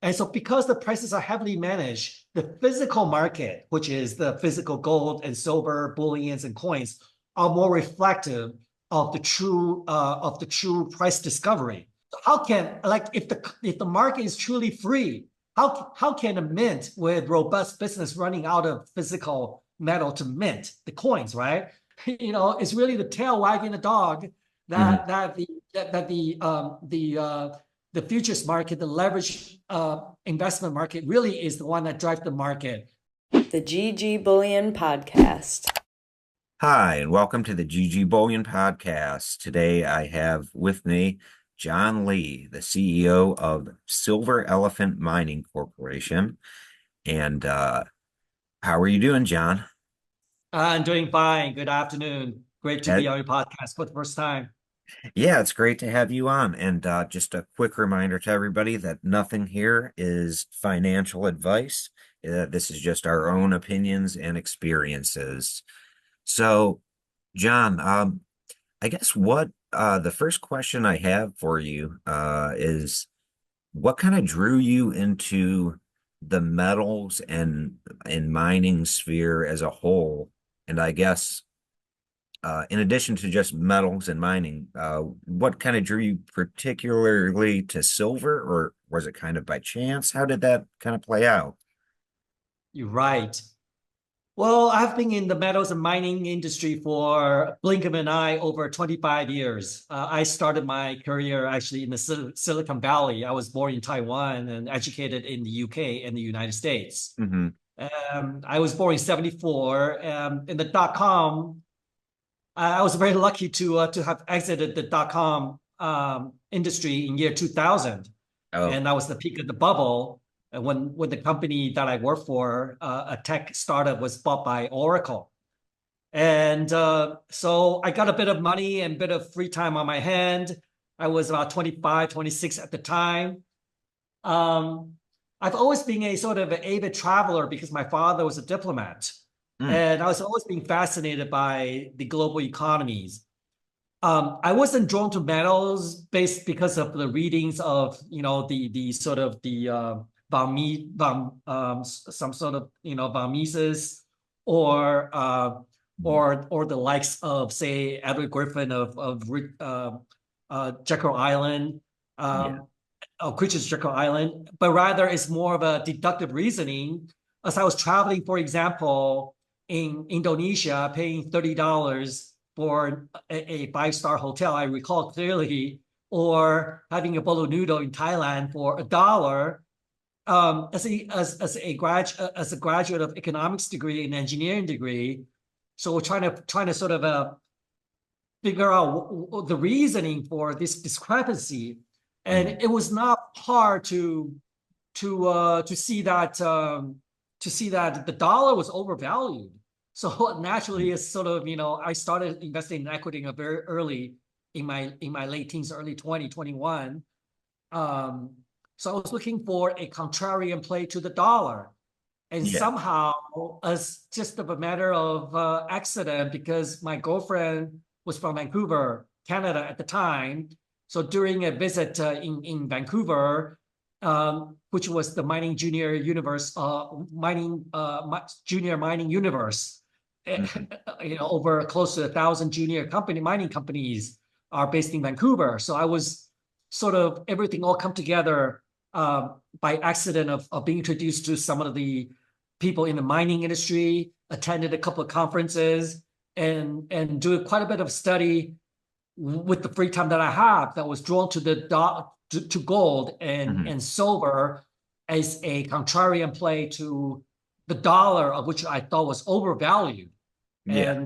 And so because the prices are heavily managed, the physical market, which is the physical gold and silver, bullions and coins, are more reflective of the true price discovery. How can, like, if the market is truly free, how can a mint with robust business running out of physical metal to mint the coins, right? It's really the tail wagging the dog Mhm. that the futures market, the leverage investment market, really is the one that drives the market. The GG Bullion Podcast. Hi, and welcome to the GG Bullion Podcast. Today I have with me John Lee, the CEO of Silver Elephant Mining Corporation. And how are you doing, John? I'm doing fine. Good afternoon. Great to Uh, be on your podcast for the first time. yeah, it's great to have you on. And just a quick reminder to everybody that nothing here is financial advice. This is just our own opinions and experiences. So, John, I guess what the first question I have for you is what kind of drew you into the metals and mining sphere as a whole? And I guess in addition to just metals and mining, what kind of drew you particularly to silver, or was it kind of by chance? How did that kind of play out? You're right. Well, I've been in the metals and mining industry for blink of an eye over 25 years. I started my career actually in the Silicon Valley. I was born in Taiwan and educated in the UK and the United States. Hmm. I was born in 74. In the dot-com, I was very lucky to have exited the dot-com industry in year 2000. Oh, And that was the peak of the bubble when the company that I worked for, a tech startup, was bought by Oracle. And so I got a bit of money and a bit of free time on my hand. I was about 25, 26 at the time. Um, I've always been a sort of an avid traveler because my father was a diplomat. mm, And I was always being fascinated by the global economies. I wasn't drawn to metals based because of the readings of, the sort of the some sort of, Von Mises, or the likes of, say, Edward Griffin of Jekyll Island, yeah, Creatures Jekyll Island, but rather it's more of a deductive reasoning. As I was traveling, for example, in Indonesia, paying $30 for a five-star hotel, I recall clearly, or having a bolo noodle in Thailand for $1. As a graduate of economics degree and engineering degree, so we're trying to sort of figure out the reasoning for this discrepancy, and mm, it was not hard to see that the dollar was overvalued. So naturally, it's sort of, I started investing in equity very early in my late teens, early 2021. So I was looking for a contrarian play to the dollar. And yeah, somehow, as just of a matter of accident, because my girlfriend was from Vancouver, Canada at the time. So during a visit in Vancouver, which was the mining junior universe, junior mining universe, mhm, over close to 1,000 junior mining companies are based in Vancouver. So I was sort of, everything all come together by accident of being introduced to some of the people in the mining industry, attended a couple of conferences, and do quite a bit of study with the free time that I have, that was drawn to to gold mhm, and silver as a contrarian play to the dollar, of which I thought was overvalued. yeah,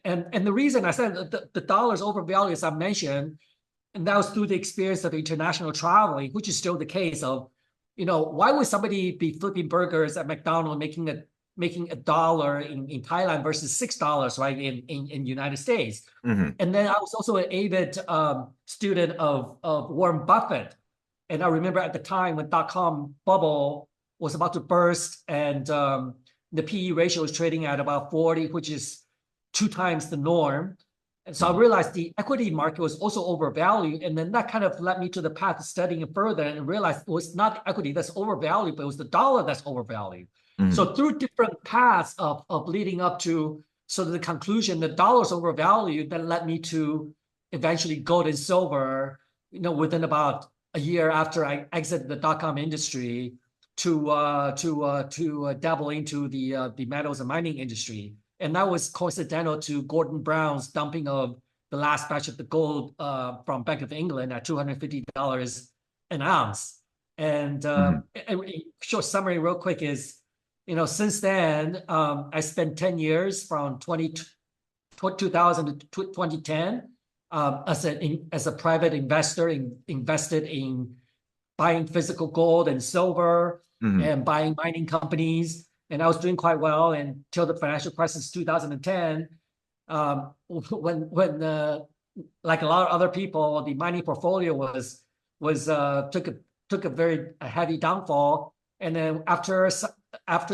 And the reason I said the dollar is overvalued, as I mentioned, and that was through the experience of international traveling, which is still the case of, why would somebody be flipping burgers at McDonald's making $1 in Thailand versus $6, right, in United States? mhm, And then I was also an avid student of Warren Buffett. And I remember at the time when dot-com bubble was about to burst, and the PE ratio was trading at about 40, which is 2 times the norm. And so I realized the equity market was also overvalued. And then that kind of led me to the path of studying it further and realized it was not equity that's overvalued, but it was the dollar that's overvalued. Mhm. So through different paths of leading up to sort of the conclusion that dollar's overvalued, that led me to eventually gold and silver, within about a year after I exited the dot-com industry to dabble into the metals and mining industry. And that was coincidental to Gordon Brown's dumping of the last batch of the gold from Bank of England at $250 an ounce. And Mhm. a short summary real quick is, since then, I spent 10 years from 2000 to 2010 as a private investor, invested in buying physical gold and silver Mhm. and buying mining companies. And I was doing quite well until the financial crisis 2010, when like a lot of other people, the mining portfolio took a heavy downfall. And then after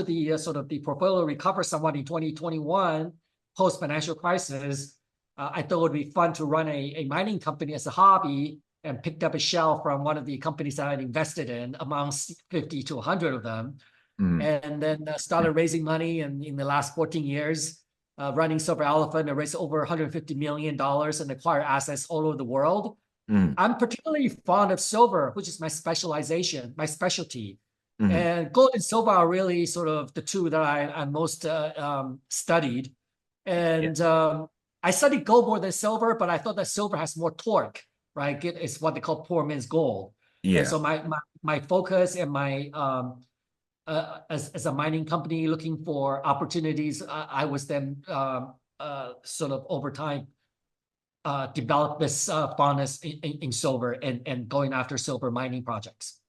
the sort of the portfolio recovered somewhat in 2021, post financial crisis, I thought it would be fun to run a mining company as a hobby, and picked up a shell from one of the companies that I'd invested in amongst 50 to 100 of them. Mhm. And then started raising money. And in the last 14 years, running Silver Elephant, I raised over $150 million and acquired assets all over the world. Mhm. I'm particularly fond of silver, which is my specialization, my specialty. Mhm. And gold and silver are really sort of the two that I most studied. Yeah. And I studied gold more than silver, but I thought that silver has more torque, right? It's what they call poor man's gold. And Yeah. so my focus and my as a mining company looking for opportunities, I was then sort of over time developed this fondness in silver and going after silver mining projects.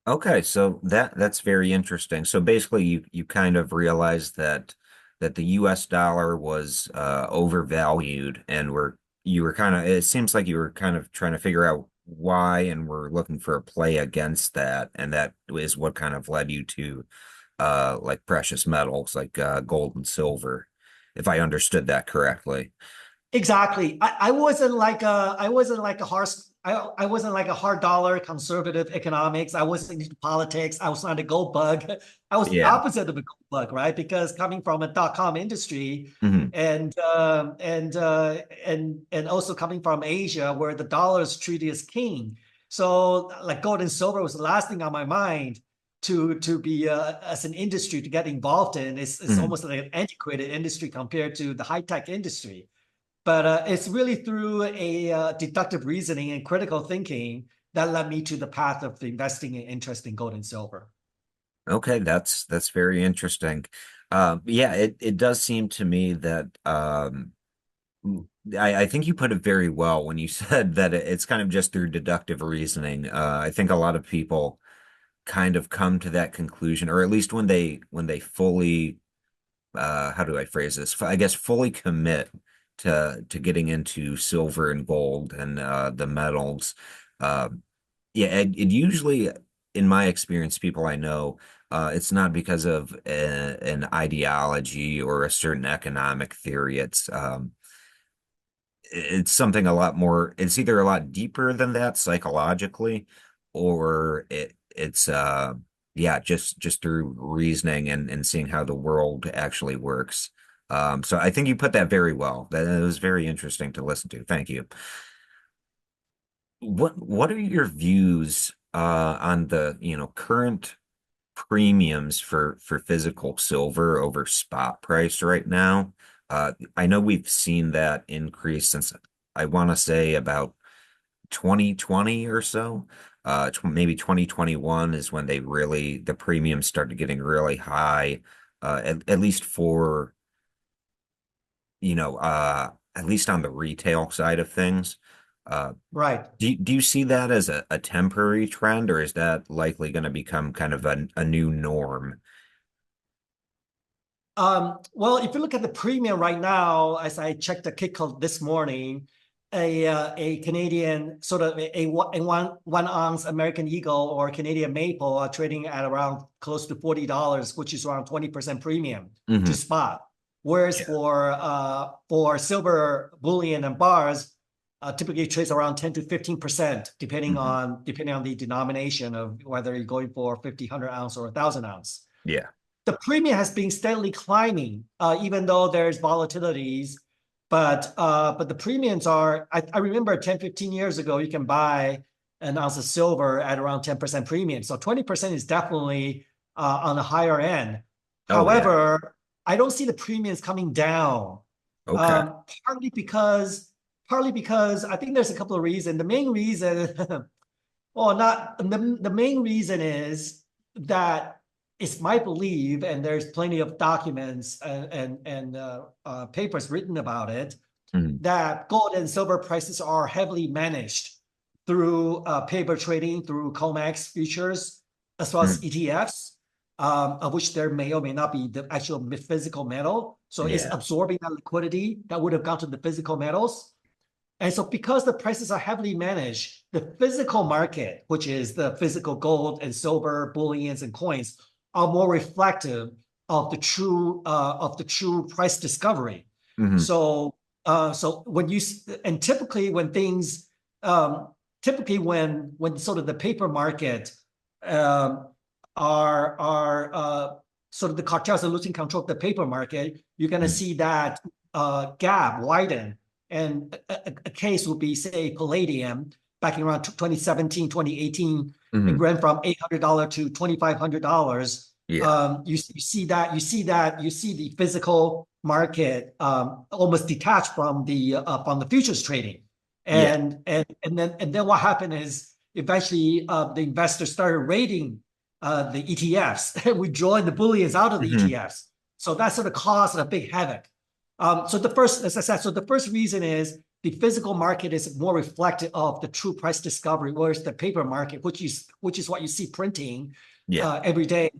Okay, so that's very interesting. So basically you kind of realized that the US dollar was overvalued and you were kind of it seems like you were kind of trying to figure out why and were looking for a play against that, and that is what kind of led you to like precious metals like gold and silver, if I understood that correctly. Exactly. I wasn't like a hard dollar conservative economics. I wasn't into politics. I was not a gold bug. I was the Yeah. opposite of a gold bug, right? Because coming from a dot-com industry Hmm. and also coming from Asia where the dollar is treated as king. So like gold and silver was the last thing on my mind to be as an industry to get involved in. It's Hmm. almost like an antiquated industry compared to the high-tech industry. But it's really through a deductive reasoning and critical thinking that led me to the path of investing in interest in gold and silver. Okay, that's very interesting. Yeah, it does seem to me that I think you put it very well when you said that it's kind of just through deductive reasoning. I think a lot of people kind of come to that conclusion, or at least when they fully how do I phrase this? I guess fully commit to getting into silver and gold and the metals. Uh, yeah, it usually, in my experience, people I know, it's not because of an ideology or a certain economic theory. It's something a lot more. It's either a lot deeper than that psychologically, or it's yeah, just through reasoning and seeing how the world actually works. So I think you put that very well. That it was very interesting to listen to. Thank you. What are your views on the, current premiums for physical silver over spot price right now? I know we've seen that increase since I want to say about 2020 or so. Maybe 2021 is when the premiums started getting really high, at least for, at least on the retail side of things. Uh, Right. do you see that as a temporary trend, or is that likely going to become kind of a new norm? Well, if you look at the premium right now, as I checked the Kitco this morning, a Canadian sort of a one ounce American Eagle or Canadian Maple are trading at around close to $40, which is around 20% premium to Hmm. spot. whereas Yeah. for silver bullion and bars, typically trades around 10 to 15%, depending Mhm. on the denomination of whether you're going for 50, 100 ounce or 1,000 ounce. Yeah. The premium has been steadily climbing, even though there's volatilities. But the premiums are, I remember 10, 15 years ago, you can buy an ounce of silver at around 10% premium. So 20% is definitely on the higher end. Oh yeah. However, I don't see the premiums coming down. Okay. Partly because I think there's a couple of reasons. The main reason, well, not the main reason is that it's my belief, and there's plenty of documents and papers written about it, Mhm. that gold and silver prices are heavily managed through paper trading, through COMEX futures, as well as Mhm. ETFs, of which there may or may not be the actual physical metal. So it's Yeah. absorbing that liquidity that would have gone to the physical metals. And so because the prices are heavily managed, the physical market, which is the physical gold and silver, bullions and coins, are more reflective of the true price discovery. Mhm. So when you and typically when things typically when sort of the paper market um, are sort of the cartels are losing control of the paper market, you're going to Mhm. see that gap widen. And a case would be, say, palladium back in around 2017, 2018. It Mhm. went from $800 to $2,500. Yeah. You see the physical market almost detached from the futures trading. Yeah. And then what happened is eventually the investors started raiding the ETFs and withdrawing the bullions out of the Mhm. ETFs. So that sort of caused a big havoc. As I said, the first reason is the physical market is more reflective of the true price discovery, whereas the paper market, which is what you see printing Yeah. every day,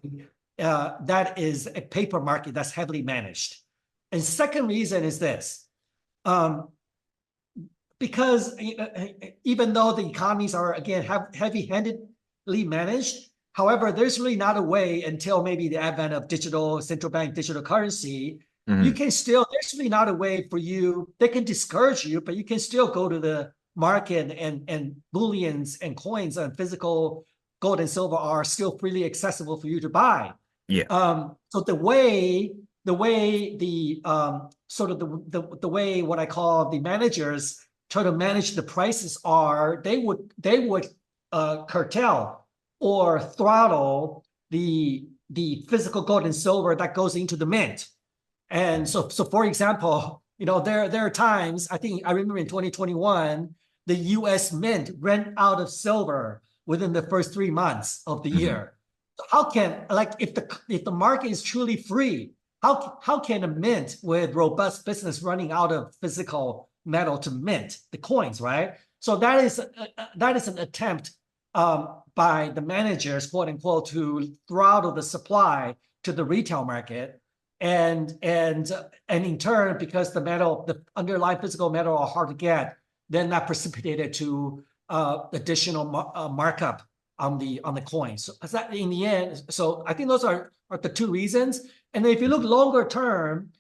that is a paper market that's heavily managed. And second reason is this. Um, because even though the economies are, again, heavy-handedly managed, however, there's really not a way until maybe the advent of central bank digital currency. Mhm. There's really not a way for you, they can discourage you, but you can still go to the market, and bullions and coins and physical gold and silver are still freely accessible for you to buy. Yeah. So the way what I call the managers try to manage the prices are, they would curtail or throttle the physical gold and silver that goes into the mint. And so for example, there are times, I remember in 2021, the US Mint ran out of silver within the first 3 months of the Mhm. year. How can, like, if the market is truly free, how can a mint with robust business running out of physical metal to mint the coins, right? So that is an attempt by the managers, quote unquote, to throttle the supply to the retail market. And in turn, because the underlying physical metal are hard to get, then that precipitated to additional markup on the coins. So that in the end, so I think those are the two reasons. And then if you look longer term,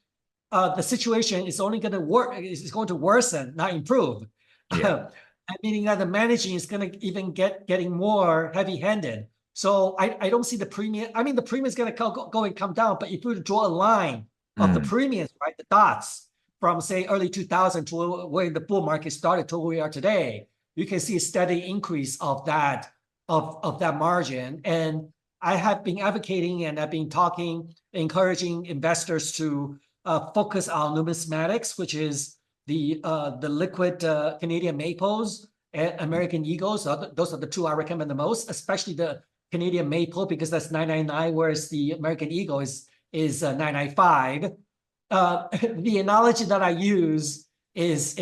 the situation is only going to is going to worsen, not improve. Yeah. Meaning that the managing is going to even getting more heavy-handed. So I don't see the premium. I mean, the premium is going to go and come down, but if you draw a line of the Mhm. premiums, right, the dots from, say, early 2000 to where the bull market started to where we are today, you can see a steady increase of that margin. And I have been advocating, and I've been talking, encouraging investors to focus on numismatics, which is the liquid Canadian maples and American eagles. Those are the two I recommend the most, especially the Canadian maple, because that's 999, whereas the American eagle is 995. The analogy that I use is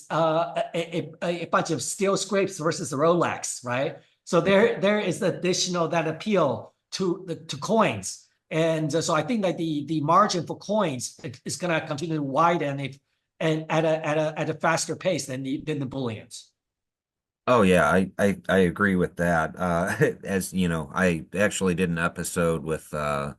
a bunch of steel scrapes versus a Rolex, right? So there is additional that appeal to coins. And so I think that the margin for coins is going to continue to widen and at a faster pace than the bullions. Oh yeah, I agree with that. As you know, I actually did an episode with a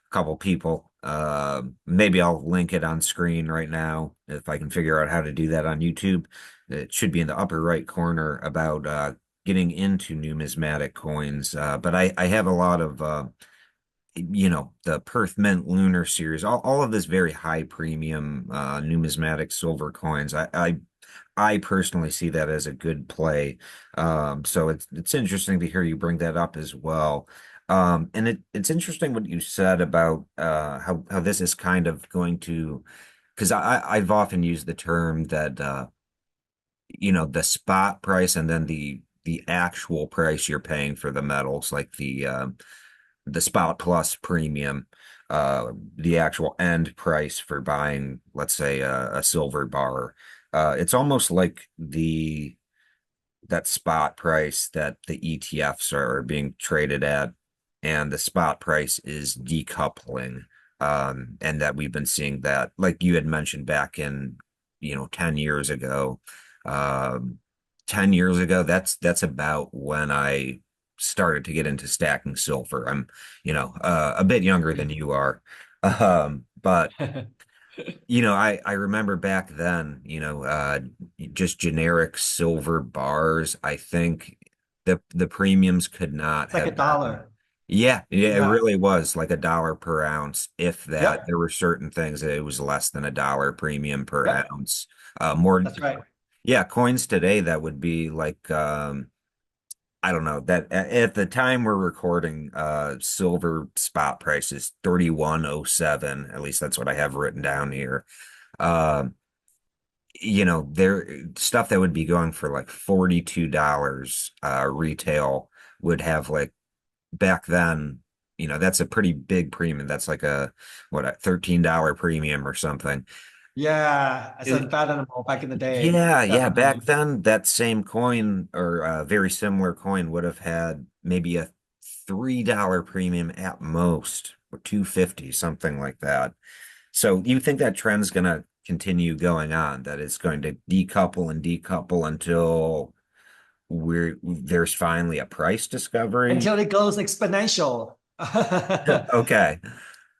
couple people Maybe I'll link it on screen right now if I can figure out how to do that on YouTube. It should be in the upper right corner about getting into numismatic coins. But I have a lot of the Perth Mint Lunar Series, all of this very high premium numismatic silver coins. I personally see that as a good play. So it's interesting to hear you bring that up as well. And it's interesting what you said about how this is kind of going to, because I've often used the term that the spot price and then the actual price you're paying for the metals, like the spot plus premium, the actual end price for buying, let's say, a silver bar. It's almost like that spot price that the ETFs are being traded at, and the spot price is decoupling. And that we've been seeing that, like you had mentioned back in, 10 years ago. Um, 10 years ago, that's about when I started to get into stacking silver. I'm, a bit younger than you are. But I remember back then, just generic silver bars. I think the premiums could not It's like a have been. dollar. Yeah, yeah, it Yeah. really was like $1 per ounce, if that. Yep. There were certain things that it was less than $1 premium per Yep. ounce. More, That's right. yeah, coins today that would be like I don't know that at the time we're recording, silver spot price is 31.07. At least that's what I have written down here. Um, there stuff that would be going for like $42 retail would have like back then, that's a pretty big premium. That's like a $13 premium or something. Yeah. It's It- unfathomable back in the day. yeah. Back Definitely. then, that same coin or a very similar coin would have had maybe a $3 premium at most, or 250, something like that. So you think that trend's gonna continue going on, that it's going to decouple and decouple until there's finally a price discovery? Until it goes exponential. Okay.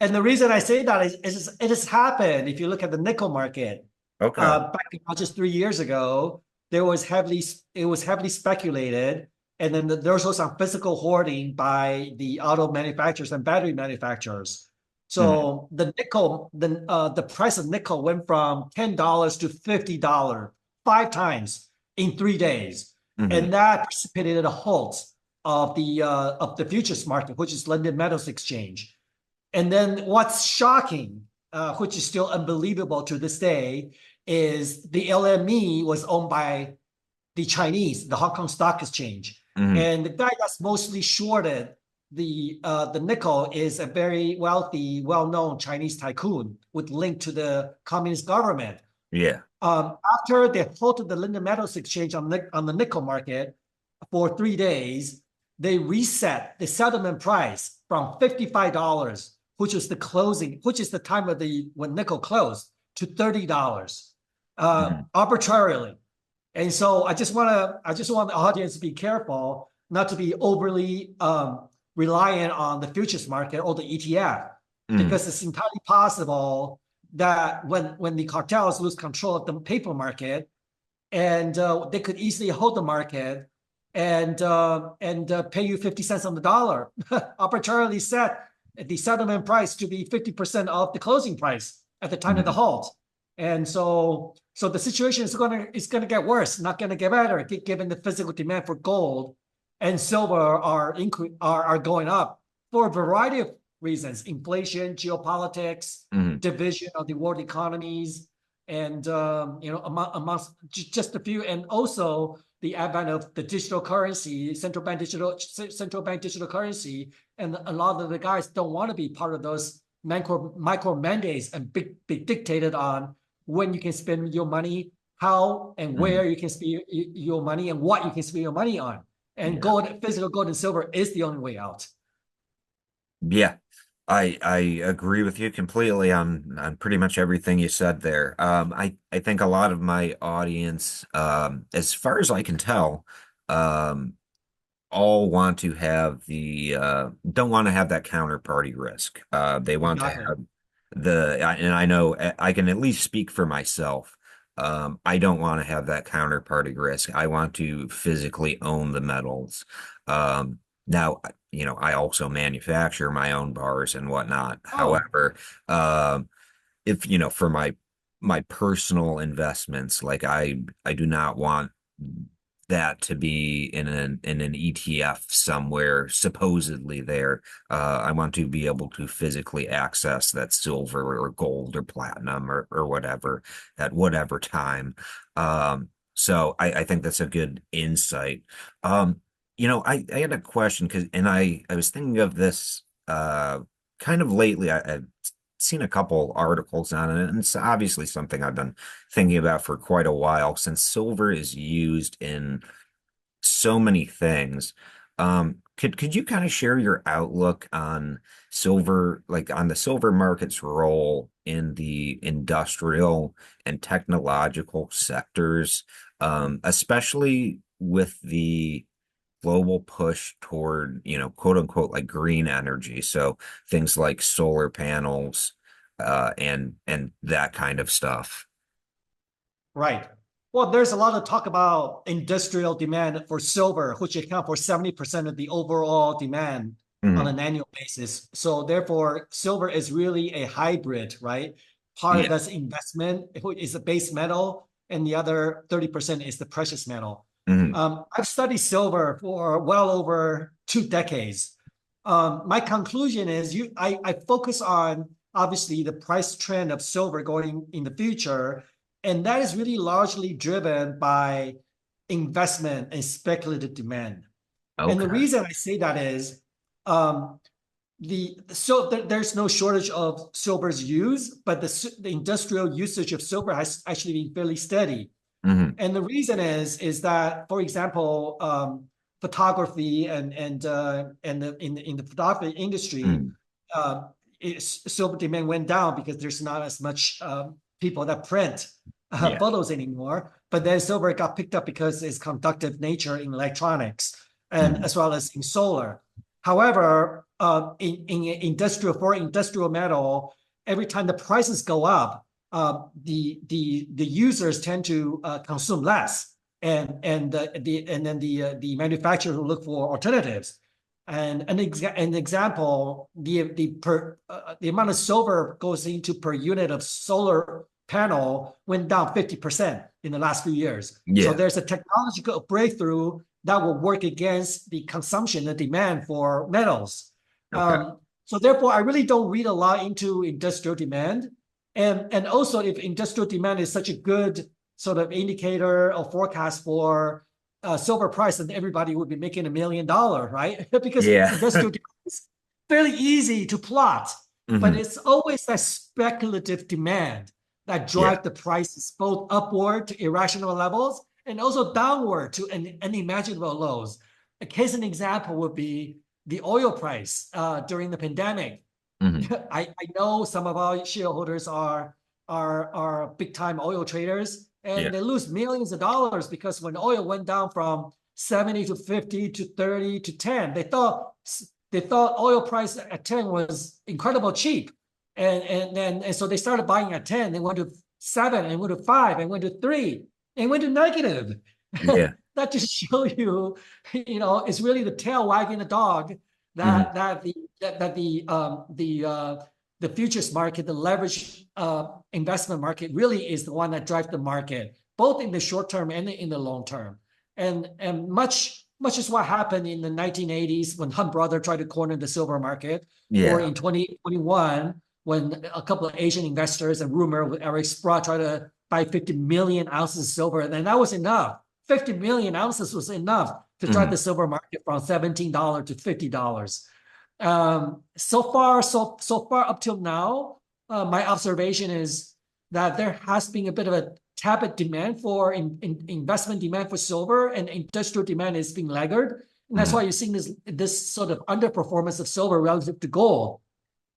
And the reason I say that is it has happened. If you look at the nickel market, Okay. back about just 3 years ago, it was heavily speculated, and then there was also some physical hoarding by the auto manufacturers and battery manufacturers. Mhm. So the price of nickel went from $10 to $50, 5 times in 3 days, Mhm. and that precipitated a halt of the futures market, which is London Metals Exchange. And then what's shocking, which is still unbelievable to this day, is the LME was owned by the Chinese, the Hong Kong Stock Exchange. Mhm. And the guy that's mostly shorted the nickel is a very wealthy, well-known Chinese tycoon with link to the communist government. Yeah. After they halted the London Metals Exchange on the nickel market for 3 days, they reset the settlement price from $55, which was the closing, which is the time of the when nickel closed, to $30 Mhm. arbitrarily. And so I just want the audience to be careful not to be overly reliant on the futures market or the ETF, Mhm. because it's entirely possible that when the cartels lose control of the paper market, and they could easily hold the market and pay you 50 cents on the dollar, arbitrarily set the settlement price to be 50% of the closing price at the time of the Mhm. halt. And so the situation is gonna get worse, not gonna get better, given the physical demand for gold and silver are going up for a variety of reasons: inflation, geopolitics, Mhm. division of the world economies, and amongst just a few, and also the advent of the digital currency, central bank digital currency, and a lot of the guys don't want to be part of those micro mandates and be dictated on when you can spend your money, how and Mhm. where you can spend your money, and what you can spend your money on. And Yeah. physical gold and silver is the only way out. Yeah. I agree with you completely on pretty much everything you said there. I think a lot of my audience, as far as I can tell, um, all want to have don't want to have that counterparty risk. They want to Exactly. have And I know I can at least speak for myself. I don't want to have that counterparty risk. I want to physically own the metals. Now, I also manufacture my own bars and whatnot. Oh, However, if for my personal investments, like I do not want that to be in an ETF somewhere supposedly there. I want to be able to physically access that silver or gold or platinum or whatever at whatever time. So I think that's a good insight. I had a question I was thinking of this kind of lately. I've seen a couple articles on it, and it's obviously something I've been thinking about for quite a while since silver is used in so many things. Could you kind of share your outlook on silver, like on the silver market's role in the industrial and technological sectors, especially with the global push toward, quote unquote, like green energy. So things like solar panels, and that kind of stuff. right. Well, there's a lot of talk about industrial demand for silver, which account for 70% of the overall demand on Mhm. an annual basis. So therefore, silver is really a hybrid, right? Part of Yeah. that's investment, which is a base metal, and the other 30% is the precious metal. Mhm. I've studied silver for well over 2 decades. My conclusion is I focus on obviously the price trend of silver going in the future, and that is really largely driven by investment and speculative demand. And the Okay. reason I say that is um, there's no shortage of silver's use, but the industrial usage of silver has actually been fairly steady. Hmm. And the reason is that, for example, photography in the photography industry, Mm. uh, silver demand went down because there's not as much people that print Yeah. photos anymore. But then silver got picked up because its conductive nature in electronics and Mhm. as well as in solar. However, in industrial metal, every time the prices go up, the users tend to consume less, and then the manufacturers will look for alternatives. And an example, the amount of silver goes into per unit of solar panel went down 50% in the last few years. So Yeah. there's a technological breakthrough that will work against the consumption and demand for metals. Okay. So therefore, I really don't read a lot into industrial demand. And also, if industrial demand is such a good sort of indicator or forecast for silver price, then everybody would be making $1 million, right? Because Yeah. industrial demand is fairly easy to plot, but Hmm. it's always that speculative demand that Yeah. drive the prices both upward to irrational levels and also downward to unimaginable lows. A case and example would be the oil price during the pandemic. Hmm. I know some of our shareholders are big time oil traders, Yeah. and they lose millions of dollars because when oil went down from 70 to 50 to 30 to 10, they thought oil price at 10 was incredible cheap. And so they started buying at 10, they went to 7 and went to 5 and went to 3 and went to negative. Yeah. That just show you, it's really the tail wagging the dog Hmm. that the futures market, the leverage investment market, really is the one that drives the market, both in the short term and in the long term. And much is what happened in the 1980s when Hunt Brother tried to corner the silver market, or Yeah. in 2021 when a couple of Asian investors and rumor with Eric Sprott tried to buy 50 million ounces of silver, and that was enough. 50 million ounces was enough to drive Hmm. the silver market from $17 to $50. So far up till now, my observation is that there has been a bit of a tepid demand for investment demand for silver, and industrial demand is being laggard. And that's why Hmm. you're seeing this sort of underperformance of silver relative to gold.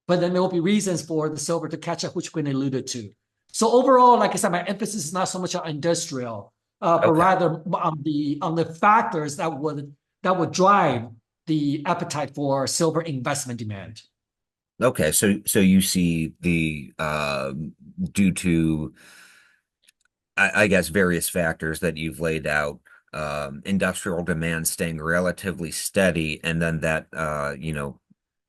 But then there will be reasons for the silver to catch up, which Quinn alluded to. So overall, like I said, my emphasis is not so much on industrial, but Okay. rather on the factors that would drive the appetite for silver investment demand. Okay, so you see the due to I guess various factors that you've laid out, industrial demand staying relatively steady, and then that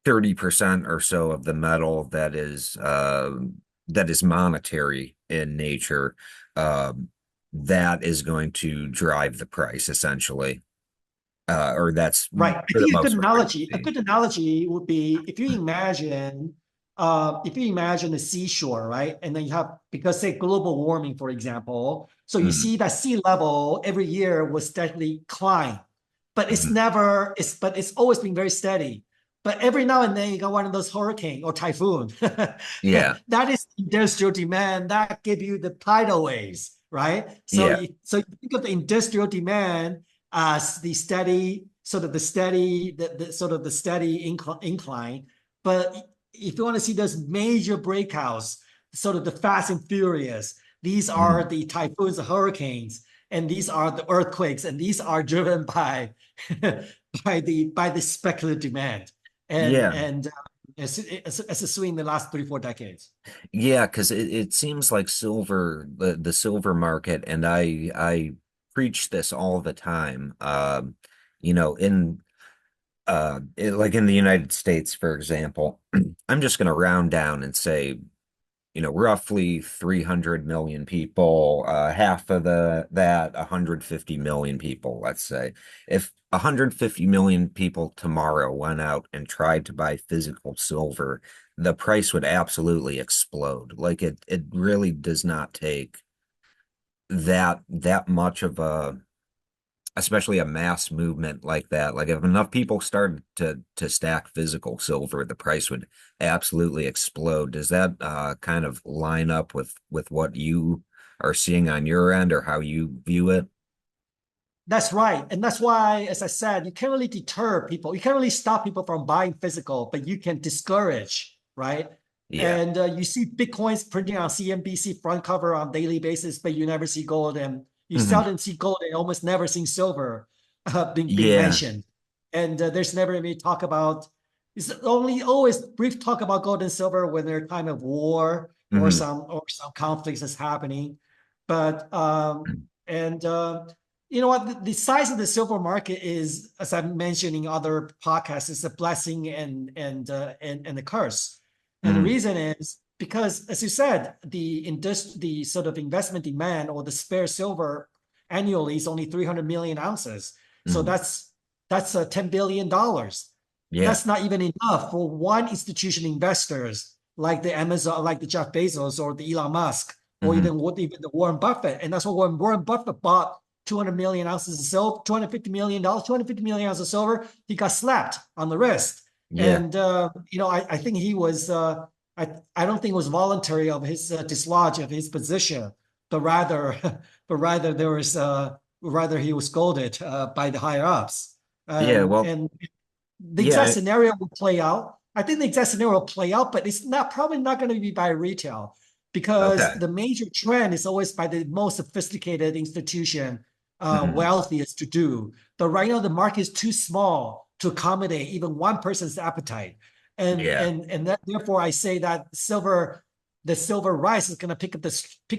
30% or so of the metal that is monetary in nature, that is going to drive the price essentially, or that's Right. I for the think most part what you a see. good analogy would be if you imagine the seashore, right? And then you have, because say global warming, for example, so you Mhm, see that sea level every year will steadily climb, but mhm. but it's always been very steady. But every now and then you got one of those hurricane or typhoon. Yeah, That is industrial demand that give you the tidal waves, right? yeah, So you think of the industrial demand as the steady, sort of the steady, the sort of the steady incline. But if you want to see those major breakouts, sort of the fast and furious, these are mhm. the typhoons, the hurricanes, and these are the earthquakes, and these are driven by by the speculative demand, Yeah. it's a swing in the last 3 4 decades. Yeah, because it seems like silver, the silver market, and I preach this all the time. In like in the United States, for example, I'm just going to round down and say, roughly 300 million people, half of the that 150 million people, let's say. If 150 million people tomorrow went out and tried to buy physical silver, the price would absolutely explode. Like it really does not take that much of a especially a mass movement like that. Like if enough people started to stack physical silver, the price would absolutely explode. Does that kind of line up with what you are seeing on your end or how you view it? That's right. And that's why, as I said, you can't really deter people. You can't really stop people from buying physical, but you can discourage, right? Yeah. And you see Bitcoins printing on CNBC front cover on daily basis, but you never see gold, and you Hmm. seldom see gold and almost never seen silver being Yeah. mentioned. And there's never any talk about, it's only always brief talk about gold and silver when they're time of war Hmm. or some conflicts is happening. But and you know what? The size of the silver market is, as I mentioned in other podcasts, is a blessing and a curse. And the Hmm. reason is because, as you said, the sort of investment demand or the spare silver annually is only 300 million ounces. So Hmm. that's $10 billion. Yeah. That's not even enough for one institution investors like the Amazon, like the Jeff Bezos or the Elon Musk, or Hmm. even the Warren Buffett. And that's what when Warren Buffett bought 200 million ounces of silver, $250 million, 250 million ounces of silver, he got slapped on the wrist. Yeah. And I think he was I don't think it was voluntary of his dislodge of his position, but rather but rather there was rather he was scolded by the higher ups. Yeah. Well, And the exact yeah. scenario will play out. I think the exact scenario will play out, but it's not probably not going to be by retail, because Okay. the major trend is always by the most sophisticated institution, Hmm. wealthiest to do. But right now the market is too small to accommodate even one person's appetite, Yeah. and that, therefore I say that the silver rise is going to pick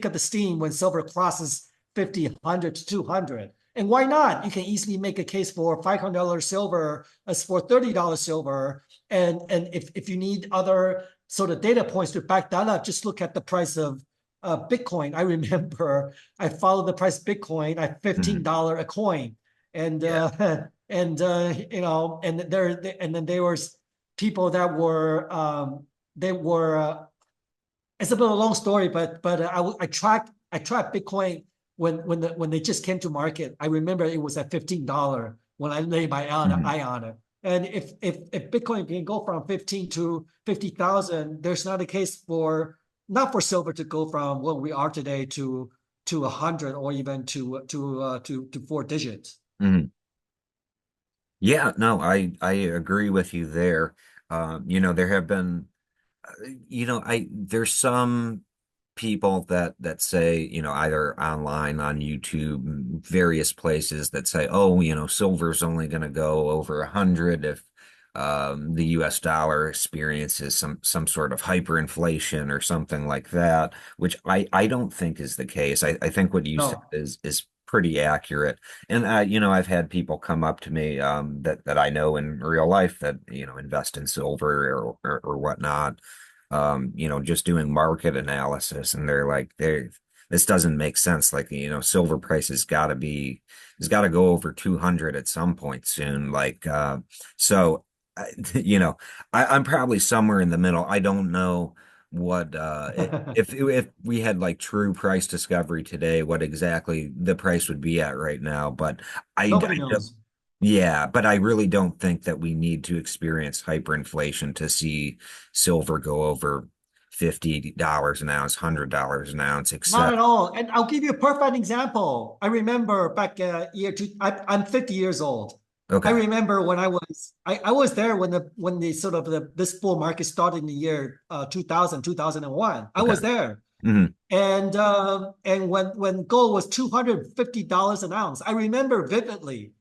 up the steam when silver crosses 50, 100 to 200. And why not? You can easily make a case for $500 silver as for $30 silver. And if you need other sort of data points to back that up, just look at the price of Bitcoin. I remember I followed the price of Bitcoin at Hmm. $15 a coin. And Yeah. and then there was people that were they were it's a bit of a long story, but I tracked Bitcoin when they just came to market. I remember it was at $15 when I laid my Hmm. eye on it. And if Bitcoin can go from 15 to 50,000, there's not a case for not for silver to go from what we are today to 100 or even to 4 digits. Hmm. Yeah. No, I agree with you there. There have been I there's some people that say, either online on YouTube, various places that say, oh, silver's only going to go over 100 if the US dollar experiences some sort of hyperinflation or something like that, which I don't think is the case. I think what you said No. is pretty accurate. And I've had people come up to me that I know in real life that invest in silver or whatnot, just doing market analysis, and they're like, this doesn't make sense. Like, silver price has got to go over 200 at some point soon. Like, so, I- you know, I'm probably somewhere in the middle. I don't know what if we had like true price discovery today, what exactly the price would be at right now. But Nobody I don't, knows. yeah, but I really don't think that we need to experience hyperinflation to see silver go over $50 an ounce, $100 an ounce, Not except at all. And I'll give you a perfect example. I remember back I'm 50 years old. I okay, remember when I was there when the sort of this bull market started in the year 2000, 2001. I okay. was there. Hmm. And when gold was $250 an ounce, I remember vividly.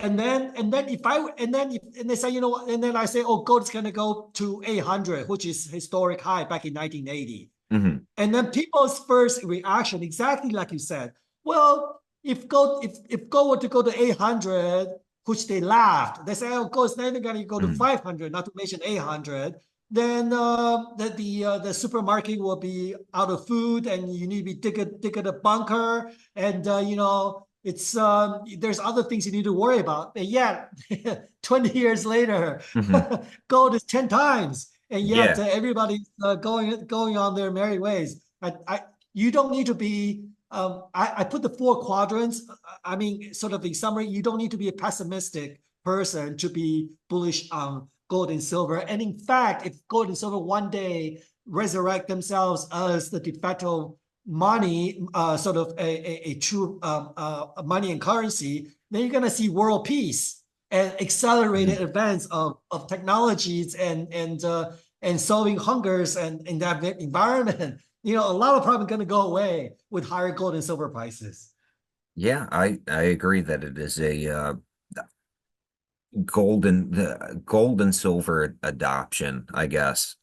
And then they say, and then I say, oh, gold is gonna go to 800, which is historic high back in 1980. Hmm. And then people's first reaction, exactly like you said, well, if gold were to go to 800, which they laughed, they say, oh, gold's never going to go to Hmm. 500, not to mention 800. Then the supermarket will be out of food, and you need to be digging a bunker, and it's there's other things you need to worry about. And yet, 20 years later, Hmm. gold is 10 times, and yet Yeah. everybody's going on their merry ways. You don't need to be. I put the four quadrants. I mean, sort of in summary, you don't need to be a pessimistic person to be bullish on gold and silver. And in fact, if gold and silver one day resurrect themselves as the de facto money, sort of a true money and currency, then you're going to see world peace and accelerated Mhm. advance of technologies and solving hungers and in that environment. A lot of problems going to go away with higher gold and silver prices. Yeah, I agree that it is a the gold and silver adoption, I guess,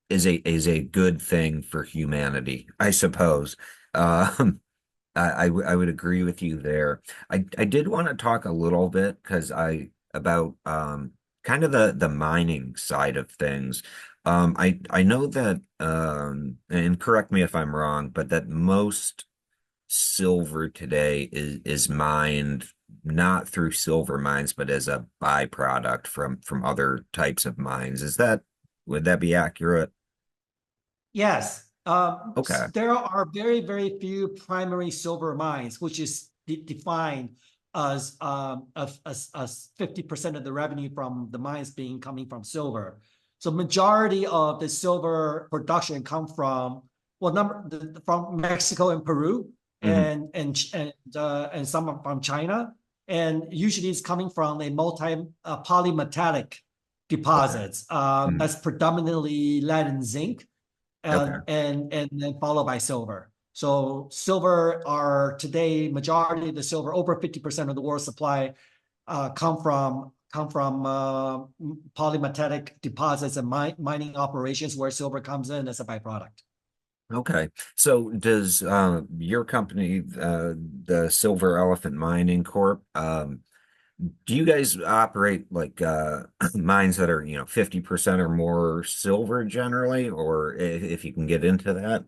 is a good thing for humanity, I suppose. Um, I would agree with you there. I did want to talk a little bit because I about kind of the mining side of things. I know that and correct me if I'm wrong, but that most silver today is mined not through silver mines, but as a byproduct from other types of mines. Would that be accurate? Yes, Okay. there are very, very few primary silver mines, which is defined as 50% of the revenue from the mines being coming from silver. So majority of the silver production come from from Mexico and Peru Hmm. and some from China, and usually it's coming from a multi polymetallic Okay. deposits Mhm. that's predominantly lead and zinc Okay. and then followed by silver. So silver are today majority of the silver, over 50% of the world supply, come from polymetallic deposits and mining operations where silver comes in as a byproduct. Okay. So does your company, the Silver Elephant Mining Corp, do you guys operate like mines that are, 50% or more silver generally, or if you can get into that?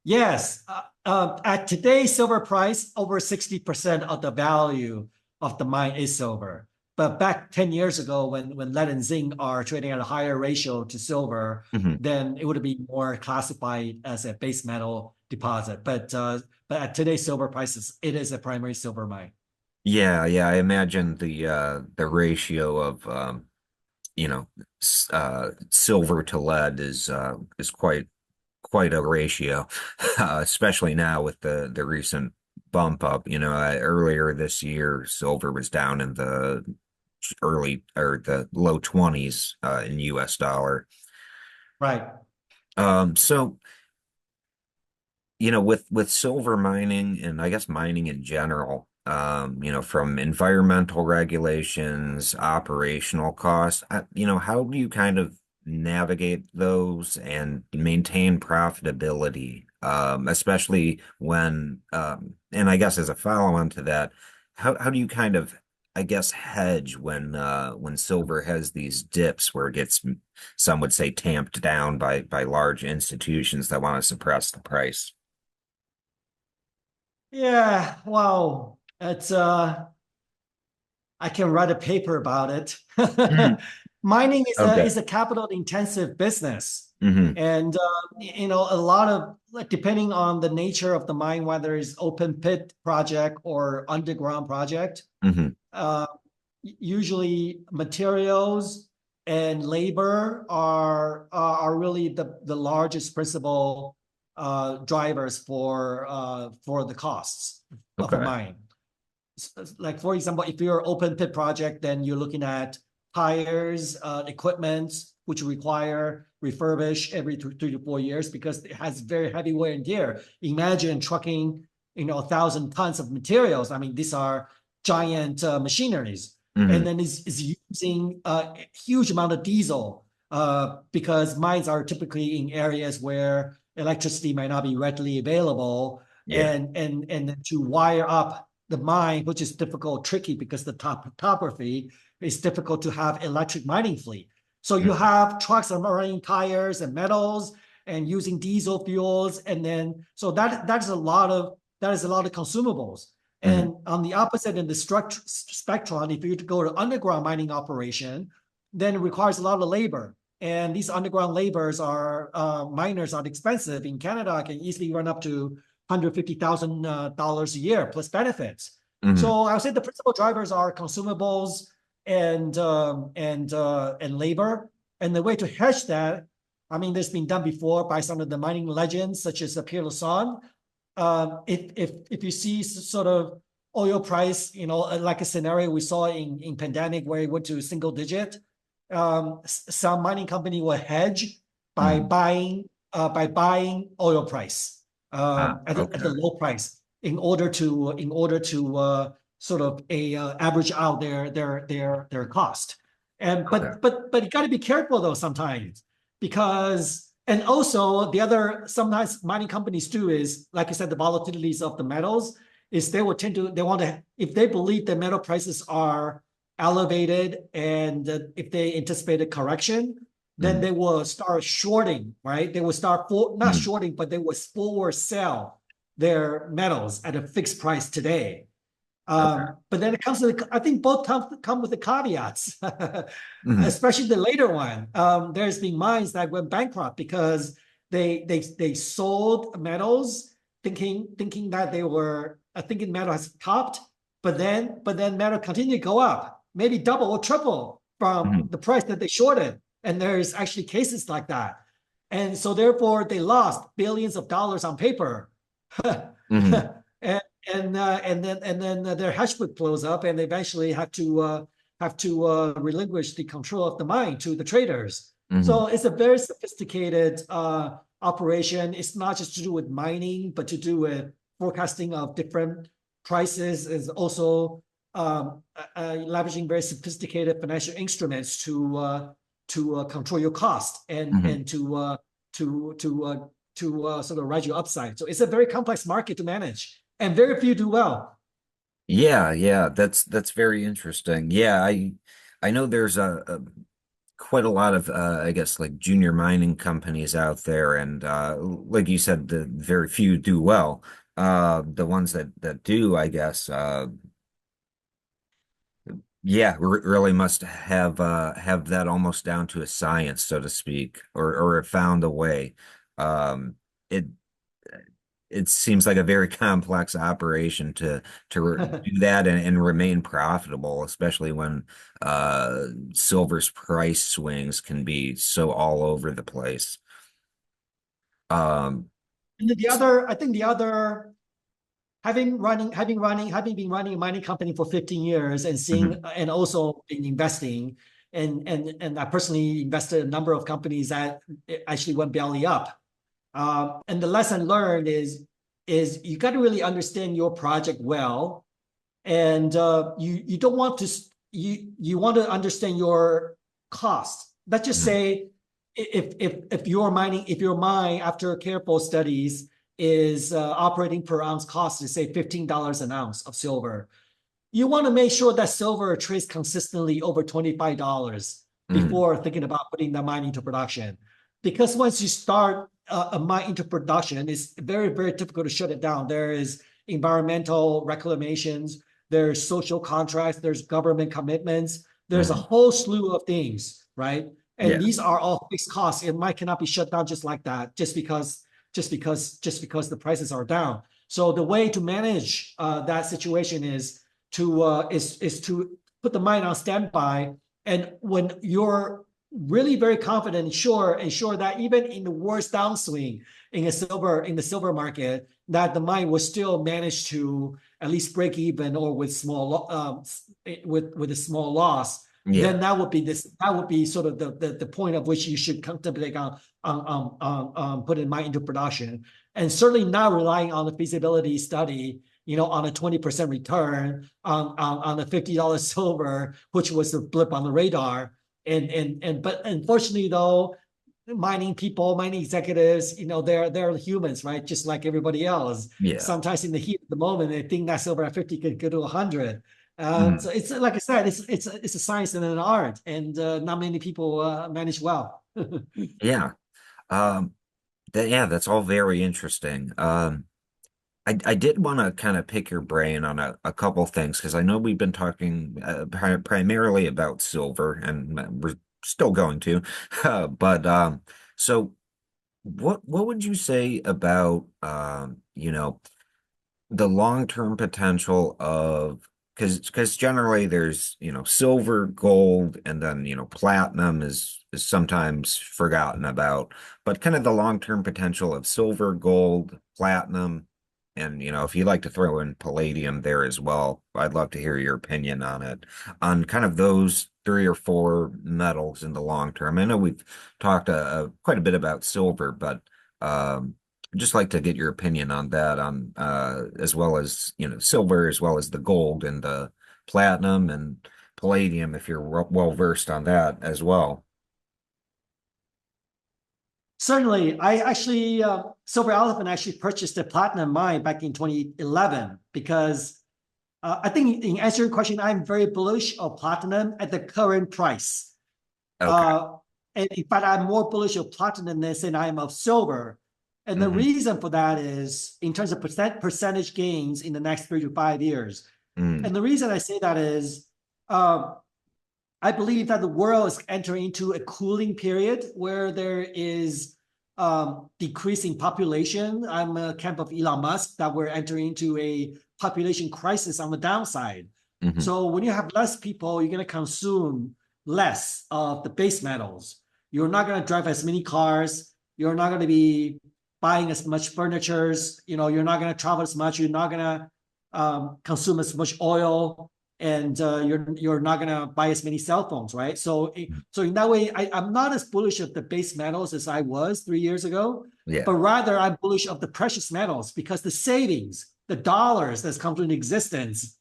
Yes, at today's silver price, over 60% of the value of the mine is silver. But back 10 years ago, when lead and zinc are trading at a higher ratio to silver, Mhm. then it would be more classified as a base metal deposit. But at today's silver prices, it is a primary silver mine. Yeah, yeah, I imagine the ratio of you know silver to lead is quite a ratio, especially now with the recent bump up. Earlier this year, silver was down in the early or the low 20s in US dollar. Right. So with silver mining and I guess mining in general, from environmental regulations, operational costs. How do you kind of navigate those and maintain profitability, especially when, and I guess as a follow-on to that, how do you kind of, I guess, hedge when silver has these dips where it gets, some would say, tamped down by large institutions that want to suppress the price? Yeah, well, it's I can write a paper about it. Mm. Mining Okay. is a capital intensive business. Hmm. And a lot of, like, depending on the nature of the mine, whether it's open pit project or underground project, Hmm. uh, usually materials and labor are really the largest principal drivers for the costs of a Okay. mine. Like, for example, if you're open pit project, then you're looking at tires, equipment, which require refurbish every 3 to 4 years because it has very heavy wear and tear. Imagine trucking, 1,000 tons of materials. I mean, these are giant machineries, and Hmm. then is using a huge amount of diesel because mines are typically in areas where electricity might not be readily available, Yeah. and to wire up the mine, which is difficult, tricky because the topography is difficult to have electric mining fleet. So you Mhm. have trucks that are running tires and metals and using diesel fuels, and then so that is a lot of consumables. Mhm. And on the opposite end, the spectrum, if you go to underground mining operation, then it requires a lot of labor. And these underground laborers are miners are expensive. In Canada, can easily run up to $150,000 a year plus benefits. Mhm. So I would say the principal drivers are consumables and labor. And the way to hedge that, I mean, this has been done before by some of the mining legends, such as Pierre Lassonde. If you see sort of oil price, like a scenario we saw in pandemic where it went to single digit, some mining company will hedge by Mhm. buying oil price Ah, at the okay. low price in order to sort of average out their cost. And Okay. but you got to be careful though sometimes, because and also the other sometimes mining companies do is, like I said, the volatilities of the metals is they will tend to they want to, if they believe the metal prices are elevated and if they anticipate a correction, then Mhm. they will start shorting, right? They will start not Mhm. shorting, but they will forward sell their metals at a fixed price today. Okay. But then it comes to I think both come with the caveats, Mhm. especially the later one. There's been mines that went bankrupt because they sold metals thinking that they were thinking metal has topped, but then metal continued to go up, maybe double or triple from Mhm. the price that they shorted. And there's actually cases like that. And so therefore they lost billions of dollars on paper. Mhm. and and then their hash book blows up, and they eventually have to relinquish the control of the mine to the traders. Mhm. So it's a very sophisticated operation. It's not just to do with mining, but to do with forecasting of different prices. Is also leveraging very sophisticated financial instruments to control your cost and Mhm. and to to uh, sort of ride your upside. So it's a very complex market to manage, and very few do well. Yeah, yeah, that's very interesting. Yeah, I know there's a quite a lot of I guess like junior mining companies out there, and like you said, the very few do well. The ones that do, I guess, yeah, really must have that almost down to a science, so to speak, or have found a way. It it seems like a very complex operation to do that and remain profitable, especially when silver's price swings can be so all over the place. Um, And then I think the other, having been running a mining company for 15 years and seeing mhm. and also been investing, and I personally invested in a number of companies that actually went belly up. And the lesson learned is you got to really understand your project well and you don't want to you want to understand your cost. Let's just say if your mine after careful studies is operating per ounce cost is say $15 an ounce of silver, you want to make sure that silver trades consistently over $25 before thinking about putting the mine into production. Because once you start a mine into production, it's very, very difficult to shut it down. There is environmental reclamations, there's social contracts, there's government commitments, there's a whole slew of things, right? And these are all fixed costs. And mine cannot be shut down just like that, just because the prices are down. So the way to manage that situation is to put the mine on standby. And when you're really very confident and sure that even in the worst downswing in the silver market, that the mine will still manage to at least break even or with with a small loss, then that would be sort of the point of which you should contemplate on putting mine into production, and certainly not relying on the feasibility study, on a 20% return on a $50 silver, which was a blip on the radar. But unfortunately, though, mining executives, they're humans, right? Just like everybody else. Sometimes in the heat of the moment, they think that silver at 50 could go to 100. So it's like I said, it's a science and an art, and not many people manage well. That's all very interesting. I did want to kind of pick your brain on a couple things, because I know we've been talking primarily about silver, and we're still going to. But so what would you say about the long-term potential of, because generally there's silver, gold, and then platinum is sometimes forgotten about, but kind of the long-term potential of silver, gold, platinum. And, if you'd like to throw in palladium there as well, I'd love to hear your opinion on it, on kind of those 3 or 4 metals in the long term. I know we've talked quite a bit about silver, but I'd just like to get your opinion on that, on as well as, silver, as well as the gold and the platinum and palladium, if you're well versed on that as well. Certainly. I actually, Silver Elephant actually purchased a platinum mine back in 2011 because I think in answering your question, I'm very bullish of platinum at the current price. And in fact, I'm more bullish of platinum than I am of silver. And the reason for that is in terms of percentage gains in the next 3 to 5 years. And the reason I say that is I believe that the world is entering into a cooling period where there is decreasing population. I'm a camp of Elon Musk that we're entering into a population crisis on the downside. So when you have less people, you're going to consume less of the base metals. You're not going to drive as many cars. You're not going to be buying as much furniture. You're not going to travel as much. You're not going to consume as much oil. And you're not going to buy as many cell phones, right? So in that way, I'm not as bullish of the base metals as I was 3 years ago, but rather I'm bullish of the precious metals because the savings, the dollars that's come into existence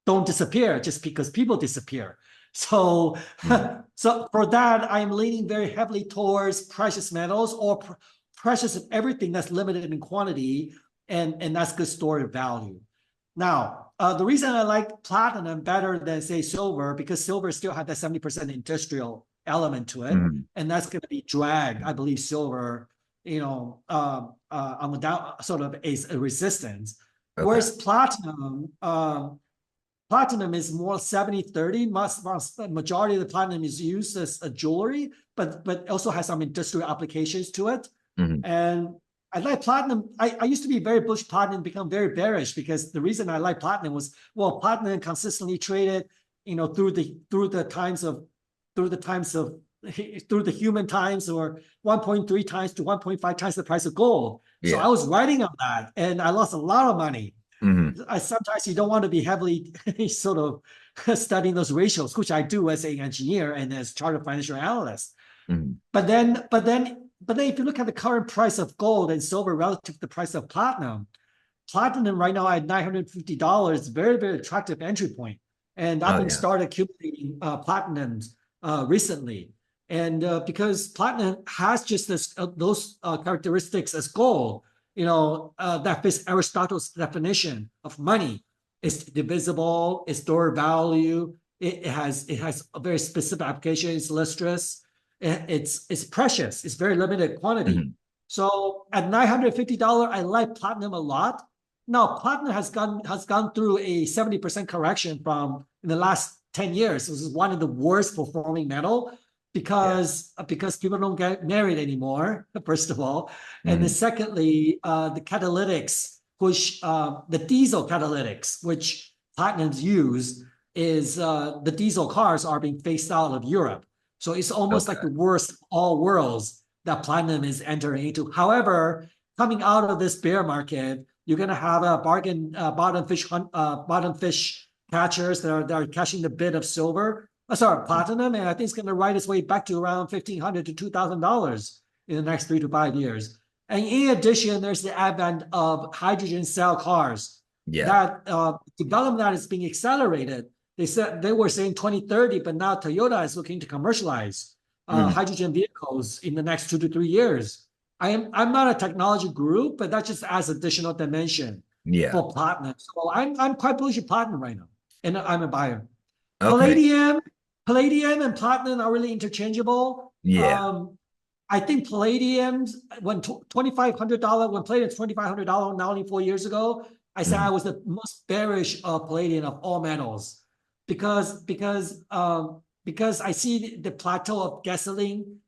don't disappear just because people disappear. So, so for that, I'm leaning very heavily towards precious metals or precious of everything that's limited in quantity, and that's good stored value. Now, the reason I like platinum better than, say, silver, because silver still has that 70% industrial element to it, and that's going to be drag, I believe, silver, on the down, sort of as a resistance. Whereas platinum is more 70-30. Majority of the platinum is used as a jewelry, but also has some industrial applications to it. And I like platinum. I used to be very bullish platinum, become very bearish because the reason I like platinum was, well, platinum consistently traded, through the human times, or 1.3 times to 1.5 times the price of gold. So I was writing on that, and I lost a lot of money. Sometimes you don't want to be heavily sort of studying those ratios, which I do as an engineer and as chartered financial analyst. But then if you look at the current price of gold and silver relative to the price of platinum, platinum right now at $950, very, very attractive entry point. And I've Oh been yeah. started accumulating platinums recently. And because platinum has just those characteristics as gold, that fits Aristotle's definition of money. It's divisible, it's store value, it has a very specific application, it's lustrous, it's precious, it's very limited quantity. Mhm. So at $950, I like platinum a lot. Now, platinum has gone through a 70% correction from in the last 10 years. This is one of the worst performing metal Yeah. because people don't get married anymore, first of all. And then Mhm. secondly, the catalytics, which the diesel catalytics, which platinums use, is the diesel cars are being phased out of Europe. So it's almost like Okay. the worst of all worlds that platinum is entering into. However, coming out of this bear market, you're going to have a bottom fish catchers that are catching the bid of silver. Sorry, platinum, and I think it's going to ride its way back to around $1,500 to $2,000 in the next 3 to 5 years. And in addition, there's the advent of hydrogen cell cars. Yeah. That development that is being accelerated. They were saying 2030, but now Toyota is looking to commercialize Mhm. hydrogen vehicles in the next 2 to 3 years. I'm not a technology guru, but that just adds additional dimension Yeah. for platinum. So I'm quite bullish on platinum right now, and I'm a buyer. Okay. Palladium, palladium and platinum are really interchangeable. Yeah. I think palladium when $2,500 when palladium $2,500 not only 4 years ago, I said I Mhm. was the most bearish of palladium of all metals because I see the plateau of gasoline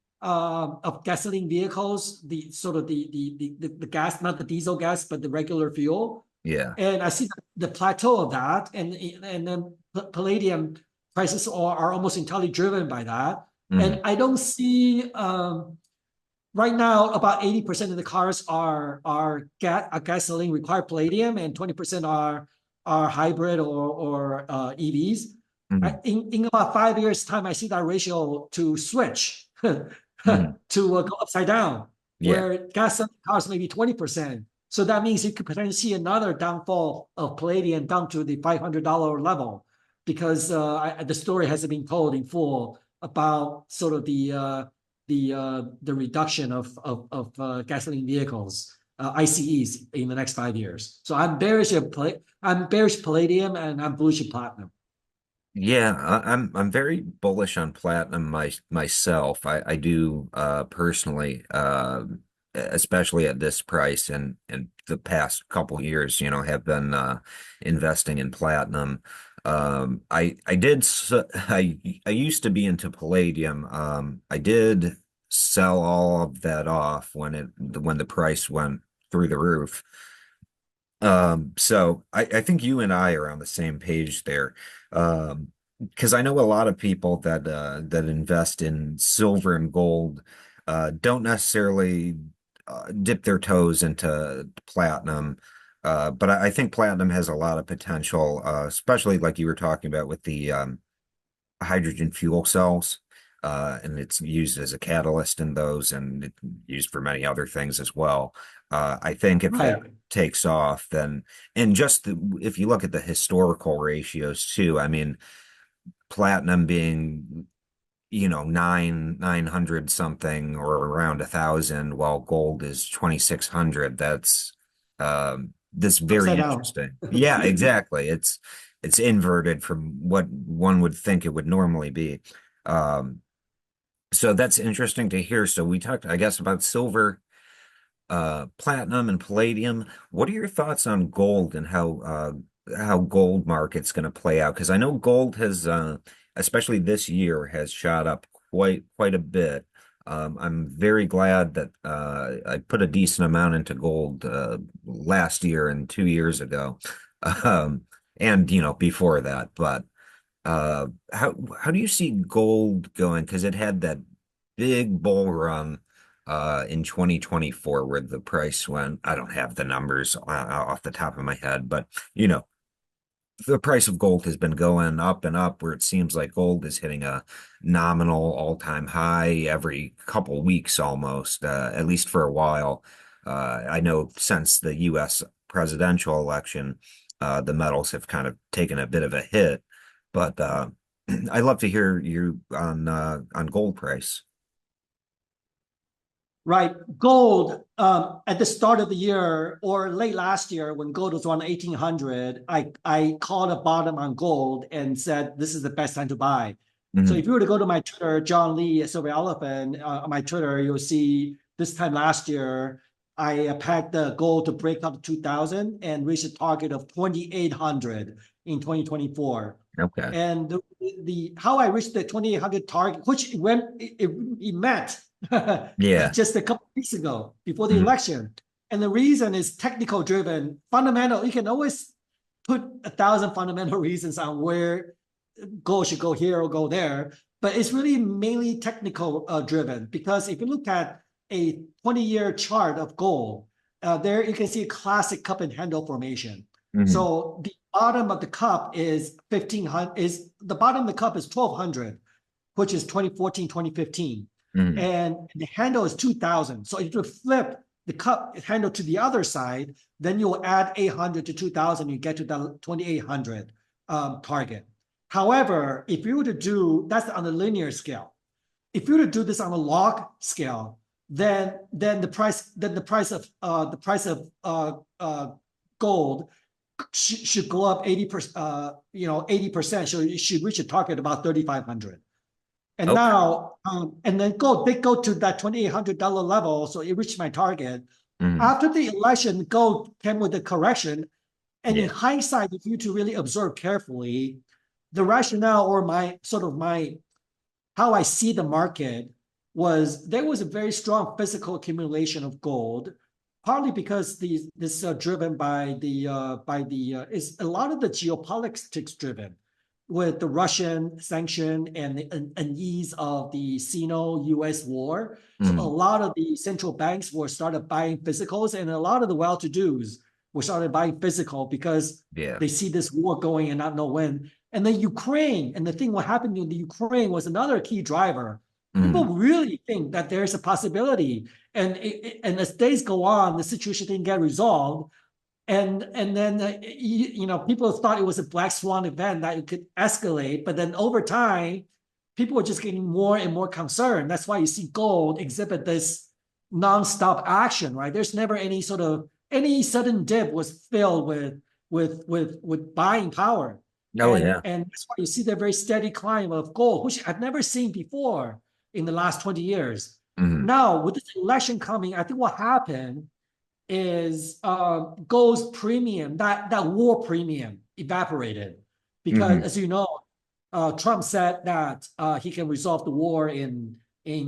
vehicles, the sort of the gas, not the diesel gas, but the regular fuel. Yeah. And I see the plateau of that, and then palladium prices are almost entirely driven by that. And Mhm. I don't see right now about 80% of the cars are gasoline require palladium, and 20% are hybrid or EVs. Mhm. In about 5 years' time, I see that ratio to switch to Mhm. go upside down, Yeah. where gasoline cars may be 20%. So that means you could potentially see another downfall of palladium down to the $500 level, because the story hasn't been told in full about sort of the reduction of gasoline vehicles, ICEs, in the next 5 years. So I'm bearish palladium, and I'm bullish platinum. Yeah, I'm very bullish on platinum myself. I do personally, especially at this price and the past couple years, have been investing in platinum. I did I used to be into palladium. I did sell all of that off when the price went through the roof. So I think you and I are on the same page there. Because I know a lot of people that invest in silver and gold don't necessarily dip their toes into platinum. But I think platinum has a lot of potential, especially like you were talking about with the hydrogen fuel cells. And it's used as a catalyst in those, and it's used for many other things as well. I think if that Right. takes off, then, and if you look at the historical ratios too, I mean, platinum being, 900 something or around 1,000, while gold is 2,600. That's very Upside down. interesting. Yeah, exactly. It's inverted from what one would think it would normally be. Um, so that's interesting to hear. So we talked, I guess, about silver, platinum, and palladium. What are your thoughts on gold and how gold market's going to play out? Because I know gold has, especially this year, has shot up quite a bit. I'm very glad that I put a decent amount into gold last year and 2 years ago, um, and before that. But how do you see gold going? Because it had that big bull run in 2024 where the price went. I don't have the numbers off the top of my head, but the price of gold has been going up and up, where it seems like gold is hitting a nominal all-time high every couple weeks almost, at least for a while. I know since the U.S. presidential election, the metals have kind of taken a bit of a hit. But I'd love to hear you on gold price. Right. Gold, at the start of the year or late last year, when gold was around 1800, I called a bottom on gold and said, this is the best time to buy. So if you were to go to my Twitter, John Lee, Silver Elephant, on my Twitter, you'll see this time last year, I pegged the gold to break up to 2000 and reach a target of 2800 in 2024. Okay. And the how I reached the 2800 target, which when it met Yeah. just a couple of weeks ago before the election. And the reason is technical driven, fundamental. You can always put 1,000 fundamental reasons on where gold should go here or go there, but it's really mainly technical driven, because if you look at a 20-year chart of gold, there you can see a classic cup and handle formation. So the bottom of the cup is 1500, the bottom of the cup is 1200, which is 2014, 2015. And the handle is 2000. So if you flip the cup handle to the other side, then you'll add 800 to 2000, you get to the 2800 target. However, if you were to do, that's on a linear scale. If you were to do this on a log scale, then the price of gold should go up 80%, 80%. So it should reach a target about 3,500. And now, and then they go to that $2,800 level. So it reached my target. After the election, gold came with a correction. And in hindsight, if you to really observe carefully, the rationale or how I see the market was there was a very strong physical accumulation of gold, partly because this driven by is a lot of the geopolitics driven, with the Russian sanction and the unease of the Sino-US war. So a lot of the central banks were started buying physicals, and a lot of the well-to-dos were started buying physical because they see this war going and not know when. And then Ukraine, and the thing what happened in the Ukraine was another key driver. People really think that there's a possibility. And as days go on, the situation didn't get resolved. And then, people thought it was a black swan event that it could escalate. But then over time, people were just getting more and more concerned. That's why you see gold exhibit this nonstop action, right? There's never any sudden dip was filled with buying power. And that's why you see the very steady climb of gold, which I've never seen before in the last 20 years. Now, with this election coming, I think what happened is gold's premium, that war premium evaporated. Because as you know, Trump said that he can resolve the war in a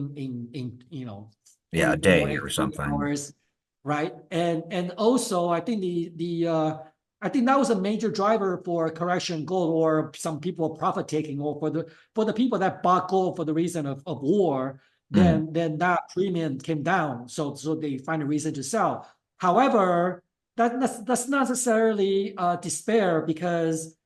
day or something. Hours, right? And also I think I think that was a major driver for correction gold, or some people profit taking, or for the people that bought gold for the reason of war, then that premium came down. So they find a reason to sell. However, that's not necessarily despair, because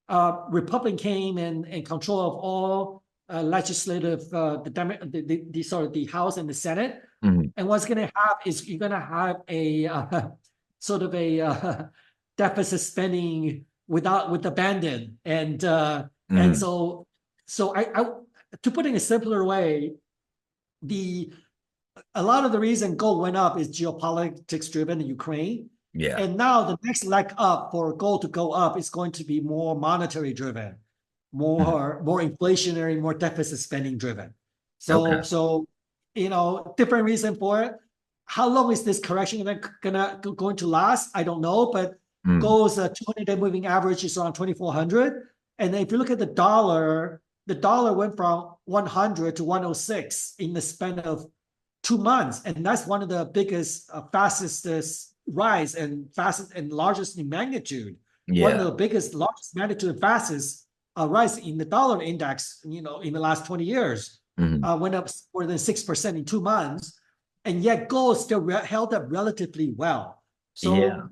Republican came in control of all legislative, the House and the Senate. And what's going to happen is you're going to have a sort of a deficit spending with abandon, and so I to put it in a simpler way, a lot of the reason gold went up is geopolitics driven in Ukraine. And now the next leg up for gold to go up is going to be more monetary driven, more inflationary, more deficit spending driven. So different reason for it. How long is this correction going to last? I don't know, but gold's 200-day moving average is around 2,400. And then if you look at the dollar went from 100 to 106 in the span of 2 months. And that's one of the biggest, fastest rise and fastest and largest in magnitude. One of the biggest, largest magnitude and fastest rise in the dollar index, in the last 20 years. Went up more than 6% in 2 months. And yet gold still held up relatively well. So,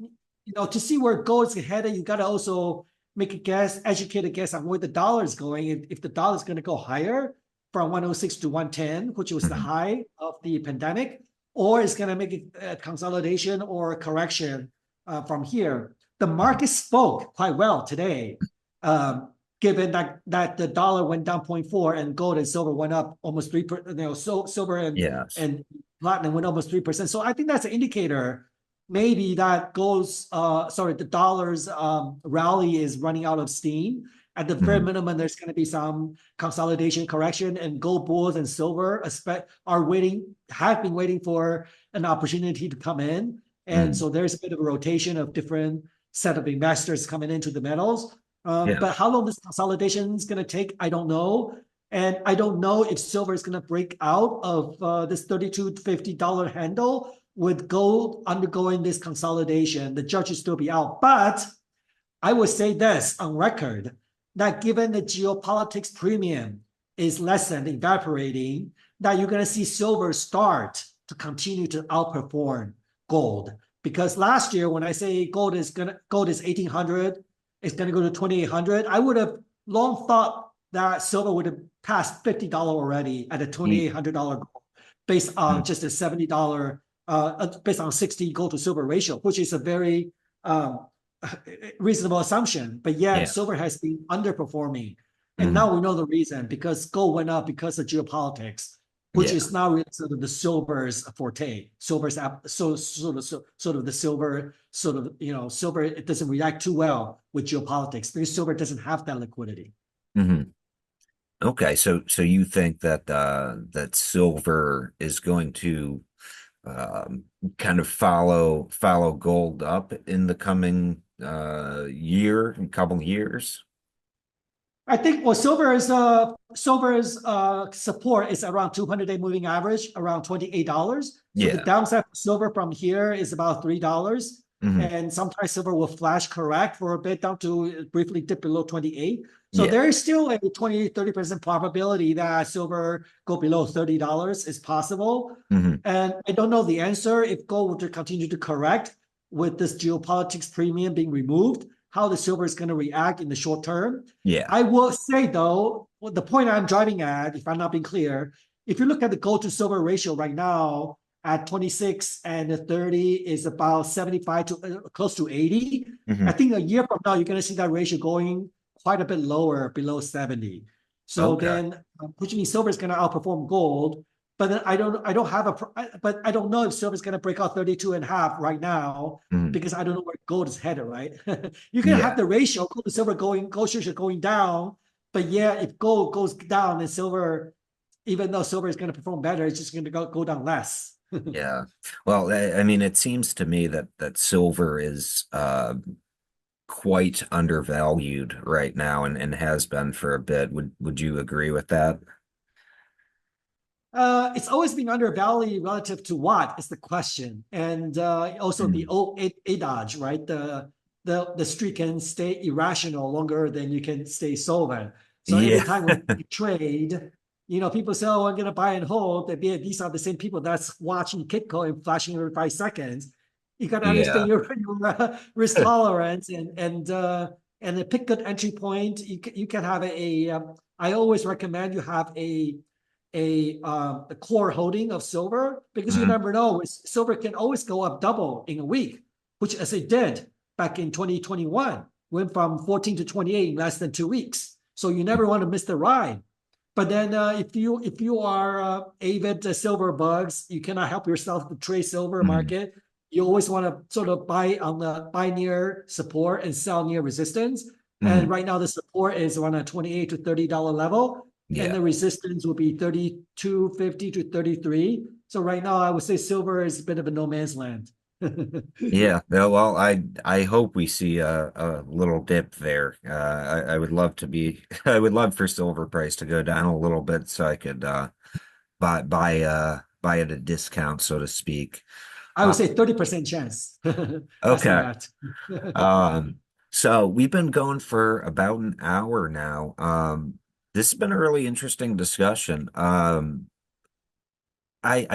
to see where gold is headed, you got to also make a guess, educate a guess on where the dollar is going. If the dollar is going to go higher from 106 to 110, which was the high of the pandemic, or it's going to make a consolidation or a correction from here. The market spoke quite well today, given that the dollar went down 0.4 and gold and silver went up almost 3%. So silver Yes. and platinum went almost 3%. So I think that's an indicator. Maybe that the dollar's rally is running out of steam. At the very minimum, there's going to be some consolidation correction, and gold bulls and silver have been waiting for an opportunity to come in. And so there's a bit of a rotation of different set of investors coming into the metals. But how long this consolidation is going to take, I don't know. And I don't know if silver is going to break out of this $32 to $50 handle with gold undergoing this consolidation. The judge will still be out. But I would say this on record, that given the geopolitics premium is lessened, evaporating, that you're going to see silver start to continue to outperform gold. Because last year, when I say gold is 1,800, it's going to go to 2,800, I would have long thought that silver would have passed $50 already at a $2,800 gold, based on just a $70, based on 60 gold to silver ratio, which is a very reasonable assumption. But yet silver has been underperforming. And now we know the reason, because gold went up because of geopolitics, which is now really sort of the silver's forte. Silver's sort of the silver, silver, it doesn't react too well with geopolitics because silver doesn't have that liquidity. Okay, so you think that that silver is going to kind of follow gold up in the coming couple years? I think silver's support is around 200-day moving average, around $28. So the downside for silver from here is about $3. And sometimes silver will flash correct for a bit down to briefly dip below 28. So there is still a 20-30% probability that silver go below $30 is possible. And I don't know the answer if gold were to continue to correct with this geopolitics premium being removed, how the silver is going to react in the short term. I will say, though, the point I'm driving at, if I'm not being clear, if you look at the gold to silver ratio right now at 26 and the 30 is about 75 to close to 80. I think a year from now, you're going to see that ratio going quite a bit lower, below 70. So then, which means silver is going to outperform gold. But then I don't know if silver is going to break out 32.5 right now, because I don't know where gold is headed, right? You can have the ratio, gold to silver gold shares going down, but if gold goes down, then silver, even though silver is going to perform better, it's just going to go down less. Well, I mean, it seems to me that silver is quite undervalued right now and has been for a bit. Would you agree with that? It's always been undervalued relative to what is the question, and also the old adage, right? The street can stay irrational longer than you can stay solvent. So every time when you trade, people say, "Oh, I'm going to buy and hold." These are the same people that's watching Kitco and flashing every 5 seconds. You got to understand your risk tolerance and a pick good entry point. You can have I always recommend you have a core holding of silver, because you never know. Silver can always go up double in a week, which as it did back in 2021, went from 14 to 28 in less than 2 weeks. So you never want to miss the ride. But then if you are avid silver bugs, you cannot help yourself to trade silver market. You always want to sort of buy near support and sell near resistance. And right now the support is around a $28 to $30 level. And the resistance will be 32.50 to 33. So right now, I would say silver is a bit of a no man's land. Well, I hope we see a little dip there. I would love I would love for silver price to go down a little bit so I could buy at a discount, so to speak. I would say 30% chance. Okay. So we've been going for about an hour now. This has been a really interesting discussion. I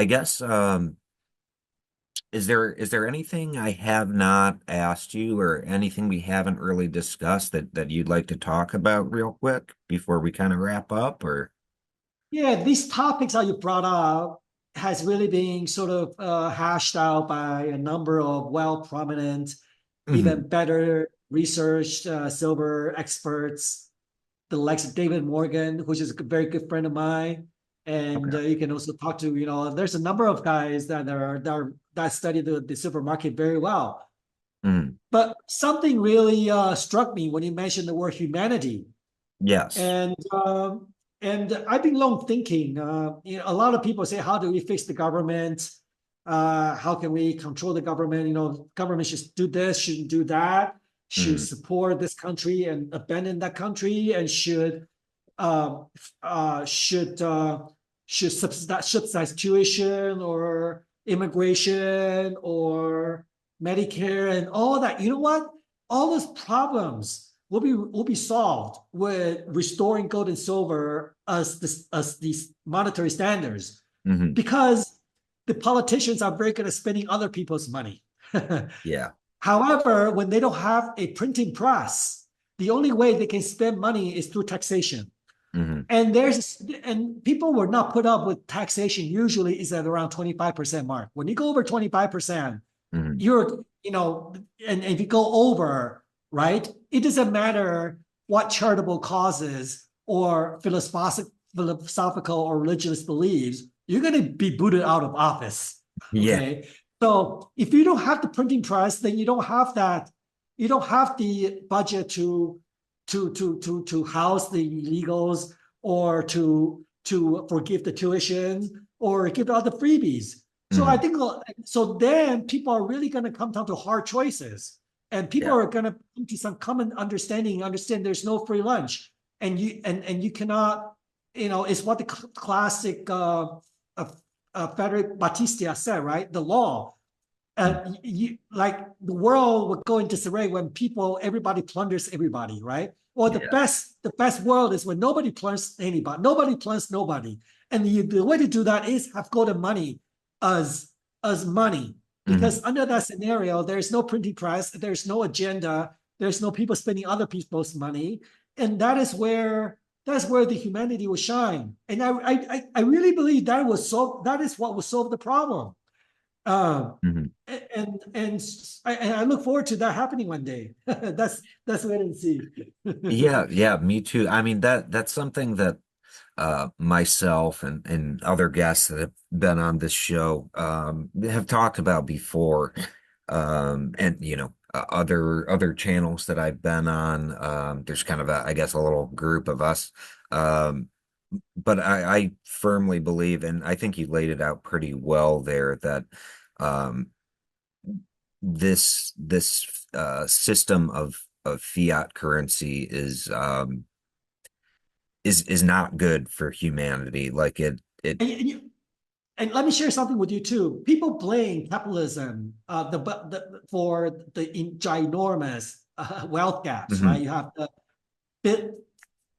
guess, is there anything I have not asked you, or anything we haven't really discussed that you'd like to talk about real quick before we kind of wrap up? Or these topics that you brought up has really been sort of hashed out by a number of prominent even better researched silver experts, the likes of David Morgan, which is a very good friend of mine. And Okay. you can also talk to, there's a number of guys that study the silver market very well. Mhm. But something really struck me when you mentioned the word humanity. Yes. And I've been long thinking, a lot of people say, how do we fix the government? How can we control the government? Government should do this, shouldn't do that, should Mhm. support this country and abandon that country, and should uh, uh, should uh, should subsidize tuition or immigration or Medicare and all that. You know what? All those problems will be solved with restoring gold and silver as these monetary standards, Mhm. because the politicians are very good at spending other people's money. Yeah. However, when they don't have a printing press, the only way they can spend money is through taxation. Mhm. And people were not put up with taxation usually is at around 25% mark. When you go over 25%, Mhm. and if you go over, right, it doesn't matter what charitable causes or philosophical or religious beliefs, you're going to be booted out of office. Yeah. Okay. So if you don't have the printing press, then you don't have the budget to house the illegals, or to forgive the tuition or give out the freebies. So I Mhm. think so. Then people are really going to come down to hard choices, and people Yeah. are going to come to some common understanding. Understand there's no free lunch, and you cannot. It's what the classic Frederick Batista said, right? The law. Mhm. Like the world would go into disarray when everybody plunders everybody, right? Or the Yeah. best world is when nobody plunders anybody, nobody plunders nobody. And the way to do that is have golden money as money, Mhm. because under that scenario, there's no printing press, there's no agenda, there's no people spending other people's money, and that's where the humanity will shine. And I really believe that is what will solve the problem. Um, Mhm. and I look forward to that happening one day. That's wait and see. Yeah, yeah, me too. I mean that's something that myself and other guests that have been on this show have talked about before. And other channels that I've been on. There's kind of I guess a little group of us. Um, but I firmly believe, and I think you laid it out pretty well there, that um, this system of fiat currency is not good for humanity. Like it and, and let me share something with you too. People blame capitalism for the ginormous wealth gaps, right? Mhm. You have the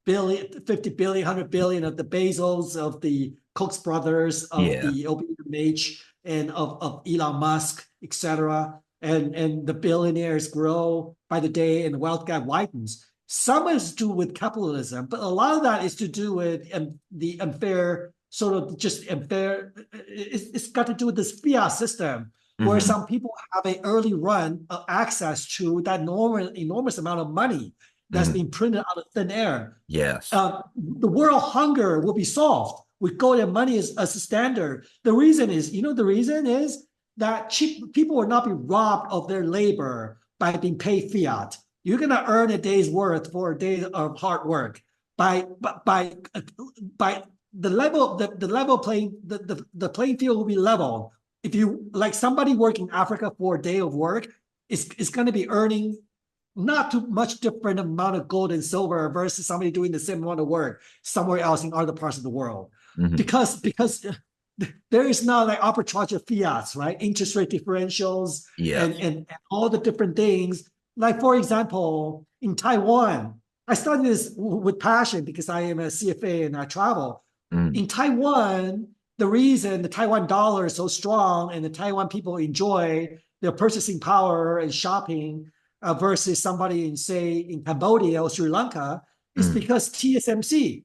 billion, 50 billion, 100 billion of the Bezos, of the Koch brothers, of Yeah. the LVMH, and of Elon Musk, etc. And the billionaires grow by the day, and the wealth gap widens. Some is to do with capitalism, but a lot of that is to do with the unfair, sort of just unfair. It's got to do with this fiat system, where Hmm. some people have an early run of access to that enormous amount of money that's Hmm. being printed out of thin air. Yes. The world hunger will be solved with gold and money as a standard. The reason is that cheap people will not be robbed of their labor by being paid fiat. You're going to earn a day's worth for a day of hard work by the level the level playing the playing field will be level. If you like somebody working in Africa for a day of work, is going to be earning not too much different amount of gold and silver versus somebody doing the same amount of work somewhere else in other parts of the world. Hmm. Because there is now like arbitrage of fiats, right? Interest rate differentials Yes. and all the different things. Like, for example, in Taiwan, I studied this with passion because I am a CFA and I travel. Mm. In Taiwan, the reason the Taiwan dollar is so strong and the Taiwan people enjoy their purchasing power and shopping versus somebody in, say, in Cambodia or Sri Lanka is Mm. because TSMC,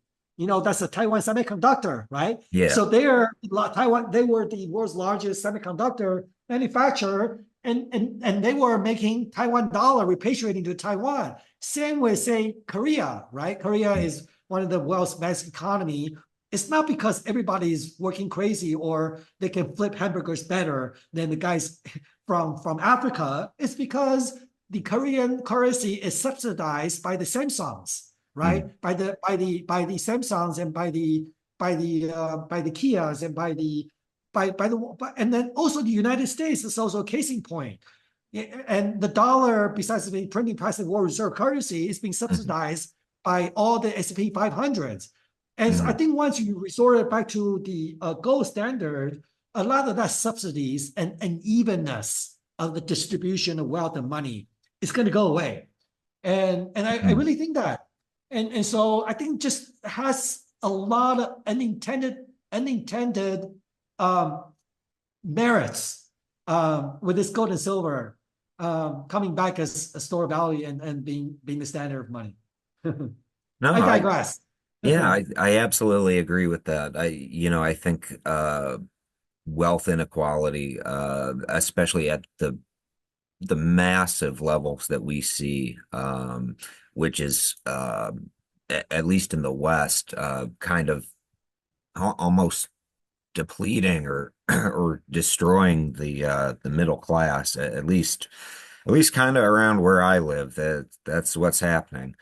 that's a Taiwan semiconductor, right? Yeah. So they were the world's largest semiconductor manufacturer, and they were making Taiwan dollar repatriating to Taiwan. Same with, say, Korea, right? Korea is one of the world's best economy. It's not because everybody is working crazy or they can flip hamburgers better than the guys from Africa. It's because the Korean currency is subsidized by the Samsungs, right? Mm. By the Samsungs and by the Kias and and then also the United States is also a case in point. And the dollar, besides being printing price of world reserve currency, is being subsidized by all the S&P 500s. And so I think once you resort back to the gold standard, a lot of that subsidies and evenness of the distribution of wealth and money is going to go away. And I really think that. And so I think just has a lot of unintended merits with this gold and silver coming back as a store of value and being the standard of money. No, I digress. yeah, I absolutely agree with that. I think wealth inequality, especially at the massive levels that we see, which is at least in the West, kind of almost depleting or or destroying the middle class, at least kind of around where I live. That's what's happening.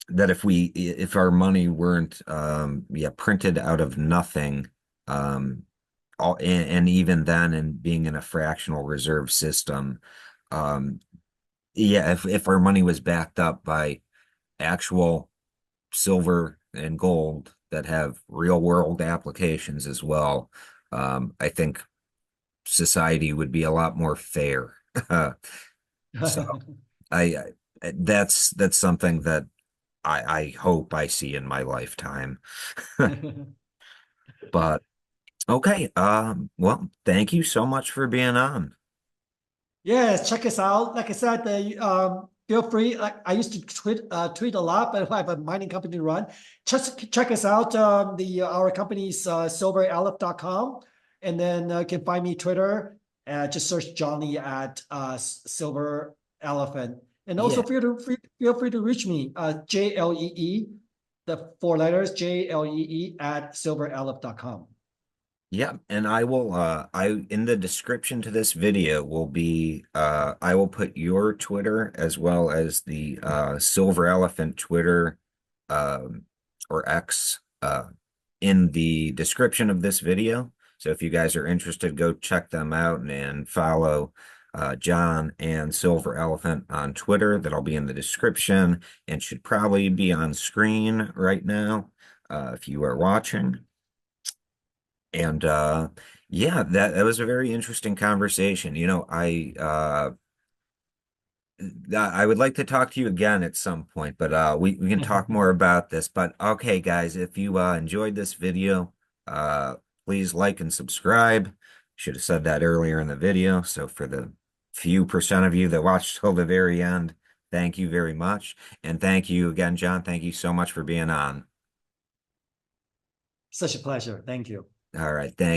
That if our money weren't printed out of nothing, and even then, and being in a fractional reserve system, um if our money was backed up by actual silver and gold that have real world applications as well, I think society would be a lot more fair. So that's something that I hope I see in my lifetime. But okay, well, thank you so much for being on. Yes, check us out. Like I said, feel free. Like I used to tweet a lot, but I have a mining company to run. Just check us out. Our company's silverelef.com, and then you can find me Twitter. Just search Johnny at Silver Elephant, and also Yeah. feel free to reach me JLEE, the 4 letters JLEE at silverelef.com. Yeah, and I will I in the description to this video will be I will put your Twitter as well as the Silver Elephant Twitter um or X in the description of this video. So if you guys are interested, go check them out and follow John and Silver Elephant on Twitter. That'll be in the description and should probably be on screen right now if you are watching. And yeah, that was a very interesting conversation. I would like to talk to you again at some point, but we can talk more about this. But okay, guys, if you enjoyed this video, please like and subscribe. Should have said that earlier in the video. So for the few percent of you that watched till the very end, thank you very much. And thank you again, John. Thank you so much for being on. Such a pleasure. Thank you. All right, thank